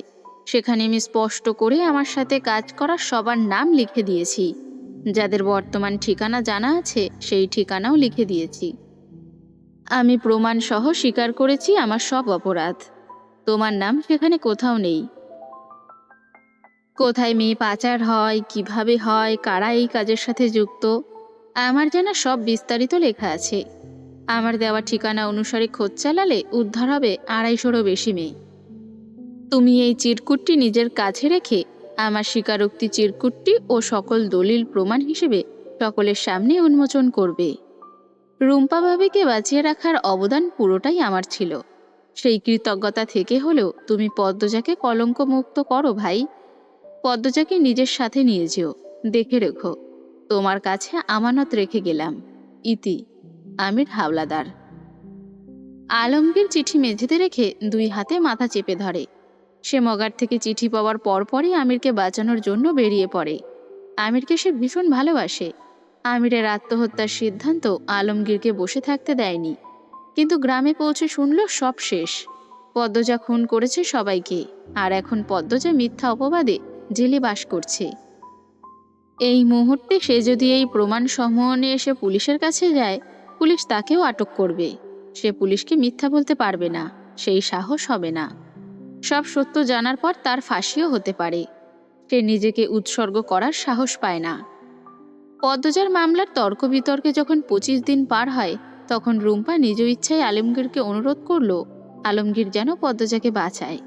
সেখানে আমি স্পষ্ট করে আমার সাথে কাজ করা সবার নাম লিখে দিয়েছি। যাদের বর্তমান ঠিকানা জানা আছে সেই ঠিকানাও লিখে দিয়েছি। আমি প্রমাণ সহ স্বীকার করেছি আমার সব অপরাধ। তোমার নাম সেখানে কোথাও নেই। কোথায় মেয়ে পাচার হয়, কিভাবে হয়, কারা এই কাজের সাথে যুক্ত, আমার জানা সব বিস্তারিত লেখা আছে। আমার দেওয়া ঠিকানা অনুসারে খোঁজ চালালে উদ্ধার হবে 250-রও বেশি মেয়ে। তুমি এই চিরকুটটি নিজের কাছে রেখে আমার স্বীকারোক্তি চিরকুটটি ও সকল দলিল প্রমাণ হিসেবে সকলের সামনে উন্মোচন করবে। রুম্পা ভাবিকে বাঁচিয়ে রাখার অবদান পুরোটাই আমার ছিল। সেই কৃতজ্ঞতা থেকে হলেও তুমি পদ্মজাকে কলঙ্ক মুক্ত করো ভাই। পদ্মজাকে নিজের সাথে নিয়ে যেও, দেখে রেখো। তোমার কাছে আমানত রেখে গেলাম। ইতি, আমির হাওলাদার। আলমগীর চিঠি মেঝেতে রেখে 2 হাতে মাথা চেপে ধরে। সে মগার থেকে চিঠি পাওয়ার পরপরই আমিরকে বাঁচানোর জন্য বেরিয়ে পড়ে। আমিরকে সে ভীষণ ভালোবাসে। আমিরের আত্মহত্যার সিদ্ধান্ত আলমগীরকে বসে থাকতে দেয়নি। কিন্তু গ্রামে পৌঁছে শুনল সব শেষ। পদ্মজা খুন করেছে সবাইকে, আর এখন পদ্মজা মিথ্যা অপবাদে জেলে বাস করছে। এই মুহূর্তে সে যদি এই প্রমাণ সমূহ নিয়ে এসে পুলিশের কাছে যায়, পুলিশ তাকেও আটক করবে। সে পুলিশকে মিথ্যা বলতে পারবে না, সেই সাহস হবে না। সব সত্য জানার পর তার ফাঁসিও হতে পারে। সে নিজেকে উৎসর্গ করার সাহস পায় না। পদ্মজার মামলার তর্ক বিতর্কে যখন 25 দিন পার হয়, তখন রুম্পা নিজ ইচ্ছায় আলমগীরকে অনুরোধ করল আলমগীর যেন পদ্মজাকে বাঁচায়।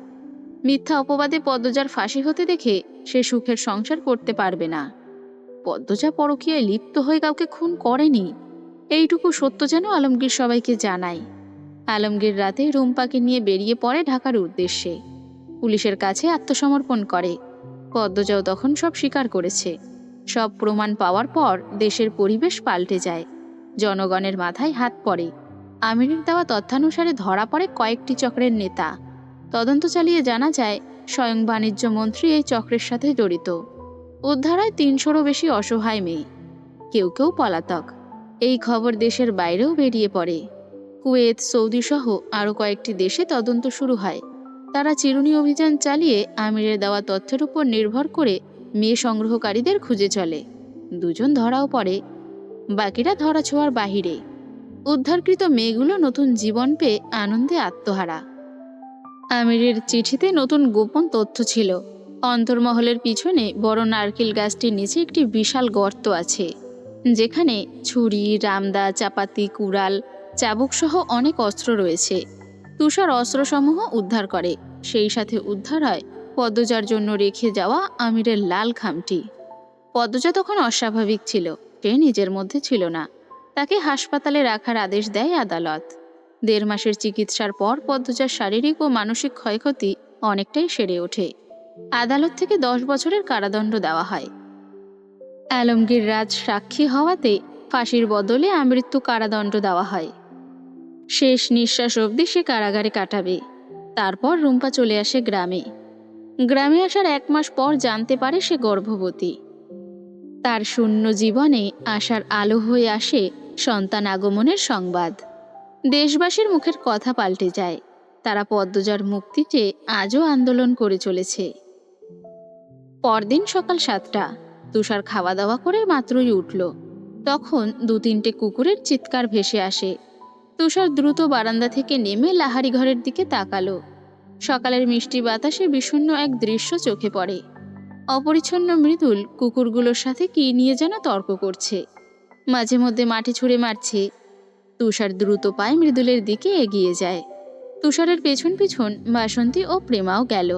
মিথ্যা অপবাদে পদ্মজার ফাঁসি হতে দেখে সে সুখের সংসার করতে পারবে না। পদ্মজা পরকীয়ায় লিপ্ত হয়ে কাউকে খুন করেনি, এইটুকু সত্য যেন আলমগীর সবাইকে জানায়। আলমগীর রাতে রুম্পাকে নিয়ে বেরিয়ে পড়ে ঢাকার উদ্দেশ্যে। পুলিশের কাছে আত্মসমর্পণ করে। পদ্মজাও তখন সব স্বীকার করেছে। সব প্রমাণ পাওয়ার পর দেশের পরিবেশ পাল্টে যায়। জনগণের মাথায় হাত পড়ে। আমিরের দেওয়া তথ্যানুসারে ধরা পড়ে কয়েকটি চক্রের নেতা। তদন্ত চালিয়ে জানা যায় স্বয়ং বাণিজ্য মন্ত্রী এই চক্রের সাথে জড়িত। উদ্ধার হয় ৩০০রও বেশি অসহায় মেয়ে, কেউ কেউ পলাতক। এই খবর দেশের বাইরেও বেরিয়ে পড়ে। কুয়েত, সৌদি সহ আরও কয়েকটি দেশে তদন্ত শুরু হয়। তারা চিরুনি অভিযান চালিয়ে আমিরের দেওয়া তথ্যের উপর নির্ভর করে মেয়ে সংগ্রহকারীদের খুঁজে চলে। ২জন ধরাও পড়ে, বাকিরা ধরাছোঁয়ার বাহিরে। উদ্ধারকৃত মেয়েগুলো নতুন জীবন পেয়ে আনন্দে আত্মহারা। আমিরের চিঠিতে নতুন গোপন তথ্য ছিল। অন্তর্মহলের পিছনে বড় নারকেল গাছটির নিচে একটি বিশাল গর্ত আছে, যেখানে ছুরি, রামদা, চাপাতি, কুড়াল, চাবুক সহ অনেক অস্ত্র রয়েছে। তুষার অস্ত্রসমূহ উদ্ধার করে। সেই সাথে উদ্ধার হয় পদ্মজার জন্য রেখে যাওয়া আমিরের লাল খামটি। পদ্মজা তখন অস্বাভাবিক ছিল, সে নিজের মধ্যে ছিল না। তাকে হাসপাতালে রাখার আদেশ দেয় আদালত। ১.৫ মাসের চিকিৎসার পর পদ্মজার শারীরিক ও মানসিক ক্ষয়ক্ষতি অনেকটাই সেরে ওঠে। আদালত থেকে ১০ বছরের কারাদণ্ড দেওয়া হয়। আলমগীর রাজ সাক্ষী হওয়াতে ফাঁসির বদলে আমৃত্যু কারাদণ্ড দেওয়া হয়। শেষ নিঃশ্বাস অবধি সে কারাগারে কাটাবে। তারপর রুম্পা চলে আসে গ্রামে। গ্রামে আসার ১ মাস পর জানতে পারে সে গর্ভবতী। তার শূন্য জীবনে আশার আলো হয়ে আসে সন্তান আগমনের সংবাদ। দেশবাসীর মুখের কথা পাল্টে যায়। তারা পদ্মজার মুক্তি চেয়ে আজও আন্দোলন করে চলেছে। পরদিন সকাল ৭টা। তুষার খাওয়া দাওয়া করে মাত্রই উঠল। তখন ২-৩টে কুকুরের চিৎকার ভেসে আসে। তুষার দ্রুত বারান্দা থেকে নেমে লাহারি ঘরের দিকে তাকালো। সকালের মিষ্টি বাতাসে বিষণ্ণ এক দৃশ্য চোখে পড়ে। অপরিচ্ছন্ন মৃদুল কুকুরগুলোর সাথে কী নিয়ে যেন তর্ক করছে, মাঝে মধ্যে মাটি ছুঁড়ে মারছে। তুষার দ্রুত পায়ে মৃদুলের দিকে এগিয়ে যায়। তুষারের পেছন পিছন বাসন্তী ও প্রেমাও গেল।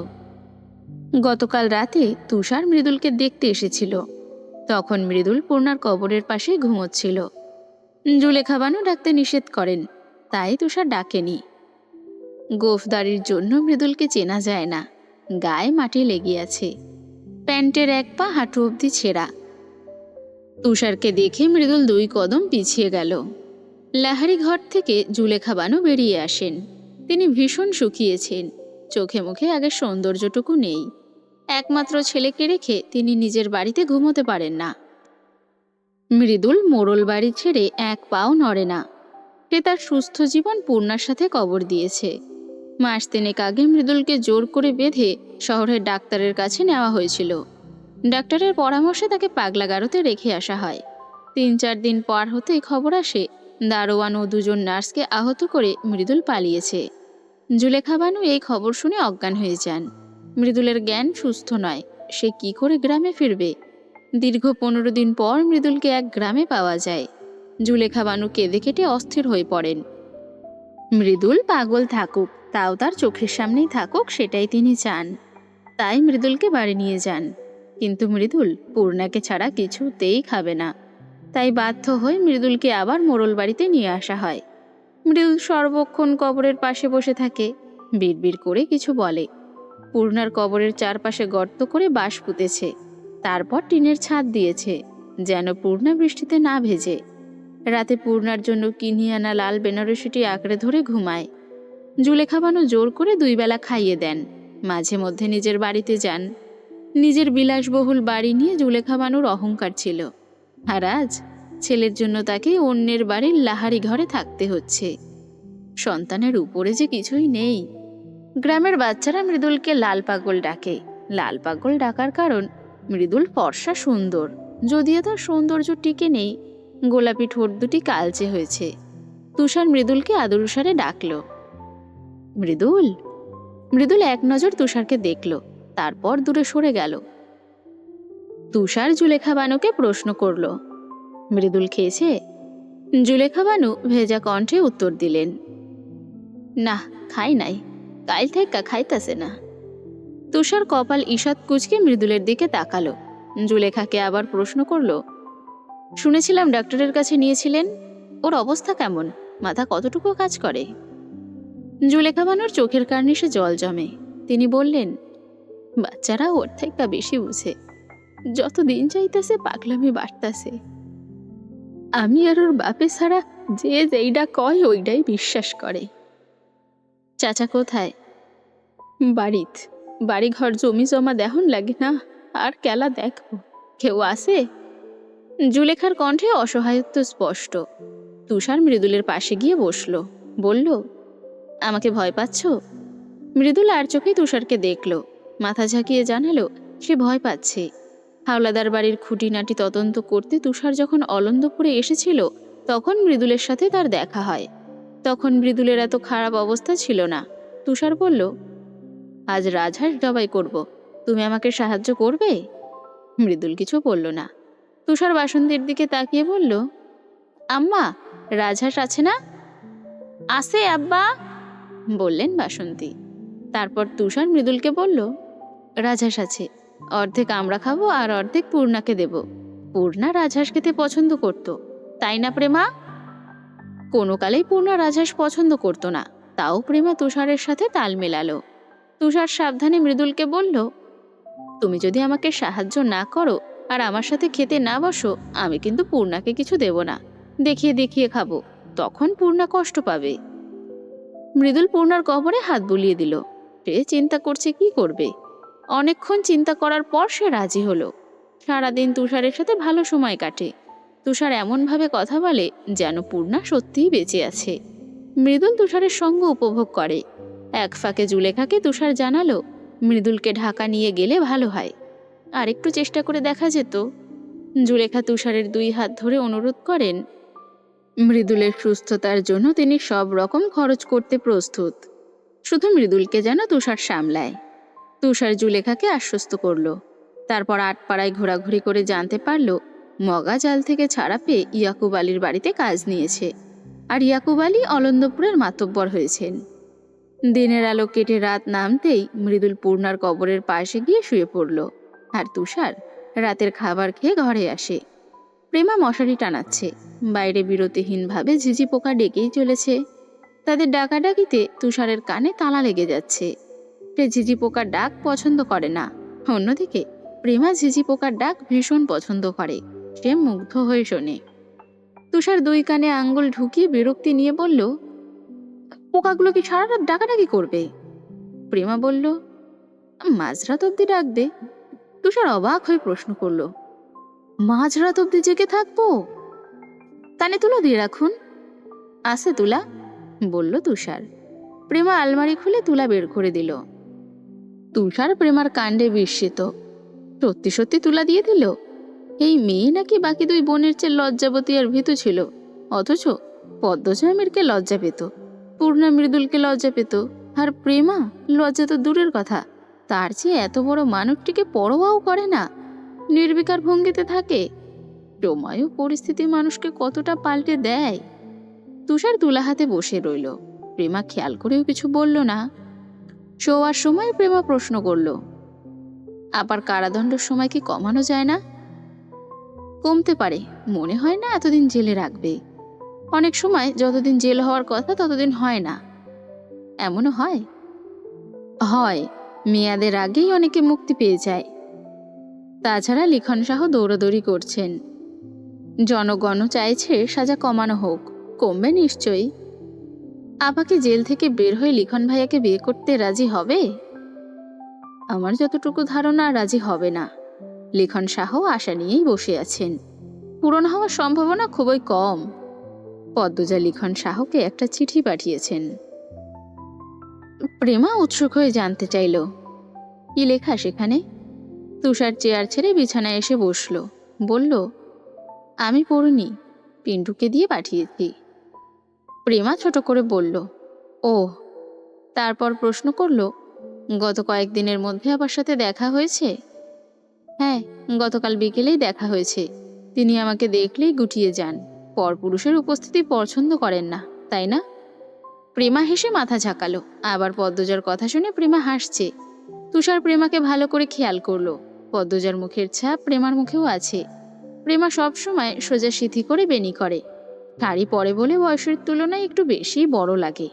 গতকাল রাতে তুষার মৃদুলকে দেখতে এসেছিল। তখন মৃদুল পূর্ণার কবরের পাশে ঘুমোচ্ছিল। জুলেখা বানু ডাকতে নিষেধ করেন, তাই তুষার ডাকেনি। গোফদারির জন্য মৃদুলকে চেনা যায় না। গায়ে মাটি লেগে আছে, প্যান্টের এক পা হাঁটু অবধি ছেঁড়া। তুষারকে দেখে মৃদুল ২ কদম পিছিয়ে গেল। লাহারি ঘর থেকে জুলেখা বানু বেরিয়ে আসেন। তিনি ভীষণ শুকিয়েছেন, চোখে মুখে আগের সৌন্দর্যটুকু নেই। একমাত্র ছেলেকে রেখে তিনি নিজের বাড়িতে ঘুমোতে পারেন না। মৃদুল মোড়ল বাড়ি ছেড়ে ১ পাও নড়ে না। সে তার সুস্থ জীবন পূর্ণার সাথে কবর দিয়েছে। মাস ৩ আগে মৃদুলকে জোর করে বেঁধে শহরের ডাক্তারের কাছে নেওয়া হয়েছিল। ডাক্তারের পরামর্শে তাকে পাগলাগারোতে রেখে আসা হয়। ৩-৪ দিন পর হতেই খবর আসে দারোয়ান ও ২জন নার্সকে আহত করে মৃদুল পালিয়েছে। জুলেখা বানু এই খবর শুনে অজ্ঞান হয়ে যান। মৃদুলের জ্ঞান সুস্থ নয়, সে কি করে গ্রামে ফিরবে? দীর্ঘ ১৫ দিন পর মৃদুলকে এক গ্রামে পাওয়া যায়। জুলেখা বানু কেঁদে কেটে অস্থির হয়ে পড়েন। মৃদুল পাগল থাকুক, তাও তার চোখের সামনেই থাকুক, সেটাই তিনি চান। তাই মৃদুলকে বাড়ি নিয়ে যান। কিন্তু মৃদুল পূর্ণাকে ছাড়া কিছুতেই খাবে না। তাই বাধ্য হয়ে মৃদুলকে আবার মোড়ল বাড়িতে নিয়ে আসা হয়। মৃদুল সর্বক্ষণ কবরের পাশে বসে থাকে, বিড়বিড় করে কিছু বলে। পূর্ণার কবরের চারপাশে গর্ত করে বাঁশ পুঁতেছে, তারপর টিনের ছাদ দিয়েছে যেন পূর্ণা বৃষ্টিতে না ভেজে। রাতে পূর্ণার জন্য কিনে আনা লাল বেনারসিটি আঁকড়ে ধরে ঘুমায়। জুলেখা বানু জোর করে ২ বেলা খাইয়ে দেন। মাঝে মধ্যে নিজের বাড়িতে যান। নিজের বিলাসবহুল বাড়ি নিয়ে জুলেখা বানুর অহংকার ছিল, আর আজ ছেলের জন্য তাকে অন্যের বাড়ির লাহারি ঘরে থাকতে হচ্ছে। সন্তানের উপরে যে কিছুই নেই। গ্রামের বাচ্চারা মৃদুলকে লাল পাগল ডাকে। লাল পাগল ডাকার কারণ মৃদুল ফর্সা সুন্দর, যদিও তার সৌন্দর্য টিকে নেই। গোলাপি ঠোঁট দুটি কালচে হয়েছে। তুষার মৃদুলকে আদরসারে ডাকল, মৃদুল। মৃদুল এক নজর তুষারকে দেখল, তারপর দূরে সরে গেল। তুষার জুলেখা বানুকে প্রশ্ন করল, মৃদুল খেয়েছে? জুলেখা বানু ভেজা কণ্ঠে উত্তর দিলেন, না, খাই নাই, কাল থেকে খাইতাছে না। তুষার কপাল ঈষৎ কুঁচকে মৃদুলের দিকে তাকালো। জুলেখাকে আবার প্রশ্ন করল, শুনেছিলাম ডাক্তারের কাছে নিয়েছিলেন, ওর অবস্থা কেমন? মাথা কতটুকু কাজ করে? জুলেখা বানুর চোখের কার্নিশে জল জমে। তিনি বললেন, বাচ্চারা ওর থেকে বেশি বুঝে। যত দিন যাইতেছে পাগলামি বাড়তাছে। আমি আর ওর বাপে ছাড়া যে যেইটা কয় ওইটাই বিশ্বাস করে। চাচা কোথায়? বাড়িত। বাড়ি ঘর জমি জমা দেহন লাগে না, আর কেলা দেখবো। কেউ আসে? জুলেখার কণ্ঠে অসহায়ত্ব স্পষ্ট। তুষার মৃদুলের পাশে গিয়ে বসল, বলল, আমাকে ভয় পাচ্ছ? মৃদুল আর চোখে তুষারকে দেখল, মাথা ঝাঁকিয়ে জানালো সে ভয় পাচ্ছে। হাওলাদার বাড়ির খুঁটিনাটি তদন্ত করতে তুষার যখন অলন্দপুরে এসেছিল তখন মৃদুলের সাথে তার দেখা হয়। তখন মৃদুলের এত খারাপ অবস্থা ছিল না। তুষার বলল, আজ রাজহাঁস জবাই করব, তুমি আমাকে সাহায্য করবে? মৃদুল কিছু বলল না। তুষার বাসন্তীর দিকে তাকিয়ে বলল, আম্মা, রাজহাঁস আছে না? আছে আব্বা, বললেন বাসন্তী। তারপর তুষার মৃদুলকে বলল, রাজহাঁস আছে, অর্ধেক আমরা খাবো আর অর্ধেক পূর্ণাকে দেব। পূর্ণা রাজহাঁস খেতে পছন্দ করত, তাই না প্রেমা? কোনো কালেই পূর্ণা রাজহাঁস পছন্দ করত না, তাও প্রেমা তুষারের সাথে তাল মেলালো। তুষার সাবধানে মৃদুলকে বলল, তুমি যদি আমাকে সাহায্য না করো আর আমার সাথে খেতে না বসো, আমি কিন্তু পূর্ণাকে কিছু দেব না, দেখিয়ে দেখিয়ে খাবো, তখন পূর্ণা কষ্ট পাবে। মৃদুল পূর্ণার কবরে হাত বুলিয়ে দিল। সে চিন্তা করছে কি করবে। অনেকক্ষণ চিন্তা করার পর সে রাজি হলো। সারাদিন তুষারের সাথে ভালো সময় কাটে। তুষার এমনভাবে কথা বলে যেন পূর্ণা সত্যিই বেঁচে আছে। মৃদুল তুষারের সঙ্গ উপভোগ করে। এক ফাঁকে জুলেখাকে তুষার জানালো, মৃদুলকে ঢাকা নিয়ে গেলে ভালো হয়, আর একটু চেষ্টা করে দেখা যেত। জুলেখা তুষারের 2 হাত ধরে অনুরোধ করেন। মৃদুলের সুস্থতার জন্য তিনি সব রকম খরচ করতে প্রস্তুত, শুধু মৃদুলকে যেন তুষার সামলায়। তুষার জুলেখাকে আশ্বস্ত করল। তারপর আটপাড়ায় ঘোরাঘুরি করে জানতে পারল মগা জাল থেকে ছাড়া পেয়ে ইয়াকুব আলীর বাড়িতে কাজ নিয়েছে, আর ইয়াকুব আলী অলন্দপুরের মাতব্বর হয়েছেন। দিনের আলো কেটে রাত নামতেই মৃদুল পূর্ণার কবরের পাশে গিয়ে শুয়ে পড়ল, আর তুষার রাতের খাবার খেয়ে ঘরে আসে। প্রেমা মশারি টানাচ্ছে, বাইরে বিরতিহীনভাবে ঝিঝি পোকা ডেকেই চলেছে। তাদের ডাকাডাকিতে তুষারের কানে তালা লেগে যাচ্ছে। সে ঝিঝি পোকার ডাক পছন্দ করে না। অন্যদিকে প্রেমা ঝিঝি পোকার ডাক ভীষণ পছন্দ করে। সে মুগ্ধ হয়ে শোনে। তুষার 2 কানে আঙ্গুল ঢুকিয়ে বিরক্তি নিয়ে বলল, পোকাগুলো কি সারা রাত ডাকাডাকি করবে? প্রেমা বলল, মাঝরাত অব্দি ডাকবে। তুষার অবাক হয়ে প্রশ্ন করল, মাঝরাত অব্দি জেগে থাকবো? কানে তুলো দিয়ে রাখুন। আছে তুলা, বলল তুষার। প্রেমা আলমারি খুলে তুলা বের করে দিল। তুষার প্রেমার কাণ্ডে বিস্মিত। সত্যি সত্যি তুলা দিয়ে দিল। এই মেয়ে নাকি বাকি 2 বোনের চেয়ে লজ্জাবতী আর ভীতু ছিল, অথচ পদ্মজা আমিরকে লজ্জা পেত, পূর্ণা মৃদুলকে লজ্জা পেত, আর প্রেমা লজ্জা তো দূরের কথা, তার চেয়ে এত বড় মানুষটিকে পরোয়াও করে না, নির্বিকার ভঙ্গিতে থাকে। সময় ও পরিস্থিতি মানুষকে কতটা পাল্টে দেয়। তুষার তুলা হাতে বসে রইল। প্রেমা খেয়াল করেও কিছু বলল না। শোয়ার সময় প্রেমা প্রশ্ন করল, আবার কারাদণ্ডের সময় কি কমানো যায় না? কমতে পারে, মনে হয় না এতদিন জেলে রাখবে। অনেক সময় যতদিন জেল হওয়ার কথা ততদিন হয় না। এমনও হয়। হয়, মেয়াদের আগেই অনেকে মুক্তি পেয়ে যায়। তাছাড়া লিখন শাহ দৌড়াদৌড়ি করছেন। জনগণও চাইছে সাজা কমানো হোক। কমবে নিশ্চয়ই। আপাকে জেল থেকে বের হয়ে লিখন ভাইয়াকে বিয়ে করতে রাজি হবে? আমার যতটুকু ধারণা রাজি হবে না। লিখন শাহ আশা নিয়েই বসে আছেন। পূরণ হওয়ার সম্ভাবনা খুবই কম। পদ্মজা লিখন শাহকে একটা চিঠি পাঠিয়েছেন। প্রেমা উৎসুক হয়ে জানতে চাইল, কি লেখা সেখানে? তুষার চেয়ার ছেড়ে বিছানায় এসে বসল, বলল, আমি পড়িনি, পিন্টুকে দিয়ে পাঠিয়েছি। প্রেমা ছোট করে বলল, ও। তারপর প্রশ্ন করল, গত কয়েকদিনের মধ্যে আবার সাথে দেখা হয়েছে? হ্যাঁ, গতকাল বিকেলেই দেখা হয়েছে। তিনি আমাকে দেখলেই গুটিয়ে যান। পরপুরুষের উপস্থিতি পছন্দ করেন না, তাই না? প্রেমা হেসে মাথা ঝাঁকালো। আবার পদ্মজার কথা শুনে প্রেমা হাসছে। তুষার প্রেমাকে ভালো করে খেয়াল করলো। পদ্মজার মুখের ছাপ প্রেমার মুখেও আছে। প্রেমা সবসময় সোজা সিথি করে বেনি করে। শাড়ি পরে বলে বয়সের তুলনায় একটু বেশি বড় লাগে।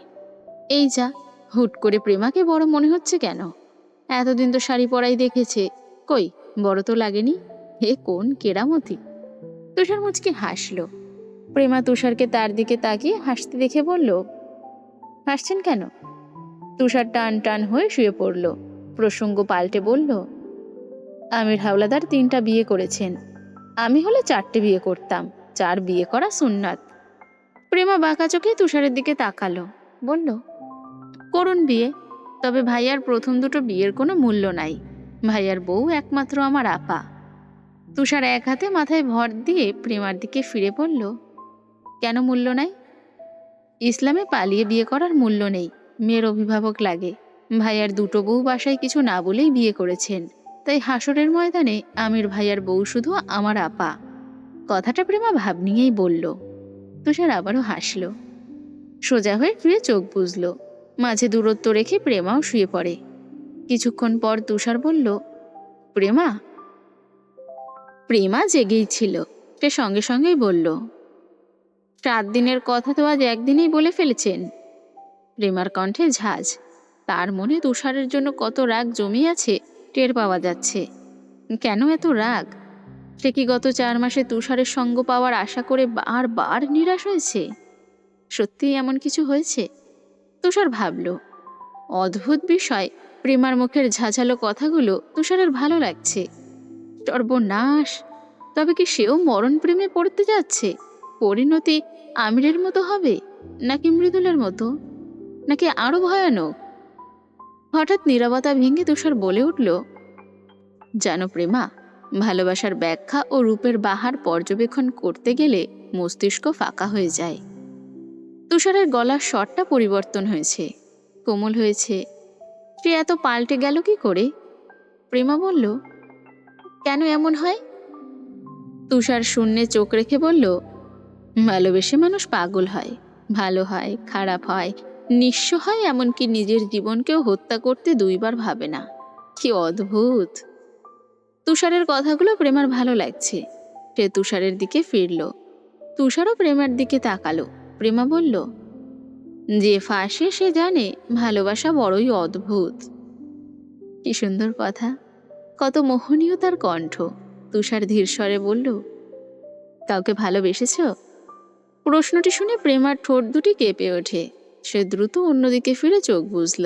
এই যা, হুট করে প্রেমাকে বড় মনে হচ্ছে কেন? এতদিন তো শাড়ি পরাই দেখেছে, কই বড় তো লাগেনি। হে কোন কেরামতি। তুষার মুচকি হাসল। প্রেমা তুষারকে তার দিকে তাকিয়ে হাসতে দেখে বলল, হাসছেন কেন? তুষার টান টান হয়ে শুয়ে পড়ল। প্রসঙ্গ পাল্টে বলল, আমির হাওলাদার 3টা বিয়ে করেছেন, আমি হলে 4টে বিয়ে করতাম। 4 বিয়ে করা সুন্নাত। প্রেমা বাঁকা চোখে তুষারের দিকে তাকালো, বলল, করুন বিয়ে, তবে ভাইয়ার প্রথম 2টো বিয়ের কোনো মূল্য নাই। ভাইয়ার বউ একমাত্র আমার আপা। তুষার এক হাতে মাথায় ভর দিয়ে প্রেমার দিকে ফিরে বলল, কেন মূল্য নাই? ইসলামে পালিয়ে বিয়ে করার মূল্য নেই, মেয়ের অভিভাবক লাগে। ভাইয়ার 2টো বউ বাসায় কিছু না বলেই বিয়ে করেছেন, তাই হাসরের ময়দানে আমির ভাইয়ার বউ শুধু আমার আপা। কথাটা প্রেমা ভাব নিয়েই বলল। তুষার আবারও হাসল। সোজা হয়ে শুয়ে চোখ বুঝল। মাঝে দূরত্ব রেখে প্রেমাও শুয়ে পড়ে। কিছুক্ষণ পর তুষার বলল, প্রেমা। প্রেমা জেগেই ছিল। সে সঙ্গে সঙ্গেই বলল, 7 দিনের কথা তো আজ একদিনেই বলে ফেলেছেন। প্রেমার কণ্ঠে ঝাঁজ। তার মনে তুষারের জন্য কত রাগ জমি আছে টের পাওয়া যাচ্ছে। কেন এত রাগ? সে কি গত 4 মাসে তুষারের সঙ্গ পাওয়ার আশা করে বারবার নিরাশ হয়েছে? সত্যিই এমন কিছু হয়েছে? তুষার ভাবল। অদ্ভুত বিষয়, প্রেমার মুখের ঝাঁঝালো কথাগুলো তুষারের ভালো লাগছে। সর্বনাশ! তবে কি সেও মরণ প্রেমে পড়তে যাচ্ছে? পরিণতি আমিরের মতো হবে, নাকি মৃদুলের মতো, নাকি আরো ভয়ানক? হঠাৎ নীরবতা ভেঙে তুষার বলে উঠল, জানো প্রেমা, ভালোবাসার ব্যাখ্যা ও রূপের বাহার পর্যবেক্ষণ করতে গেলে মস্তিষ্ক ফাঁকা হয়ে যায়। তুষারের গলার স্বরটা পরিবর্তন হয়েছে, কোমল হয়েছে। সে এত পাল্টে গেল কি করে? প্রেমা বলল, কেন এমন হয়? তুষার শূন্যে চোখ রেখে বলল, ভালোবেসে মানুষ পাগল হয়, ভালো হয়, খারাপ হয়, নিঃস্ব হয়, এমনকি নিজের জীবনকেও হত্যা করতে 2বার ভাবে না। কি অদ্ভুত! তুষারের কথাগুলো প্রেমার ভালো লাগছে। সে তুষারের দিকে ফিরল। তুষারও প্রেমার দিকে তাকালো। প্রেমা বলল, যে ফাঁসে সে জানে ভালোবাসা বড়ই অদ্ভুত। কি সুন্দর কথা, কত মোহনীয় তার কণ্ঠ। তুষার ধীর স্বরে বলল, কাউকে ভালোবেসেছ? প্রশ্নটি শুনে প্রেমার ঠোঁট দুটি কেঁপে ওঠে। সে দ্রুত অন্যদিকে ফিরে চোখ বুঝল।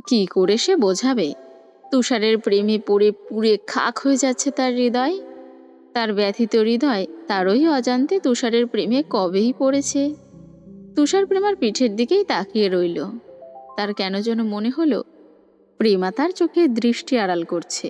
কি করে সে বোঝাবে? তুষারের প্রেমে পড়ে পুড়ে খাক হয়ে যাচ্ছে তার হৃদয়। তার ব্যথিত হৃদয় তারই অজান্তে তুষারের প্রেমে কবেই পড়েছে। তুষার প্রেমার পিঠের দিকেই তাকিয়ে রইল। তার কেন যেন মনে হলো প্রেমা তার চোখে দৃষ্টি আড়াল করছে।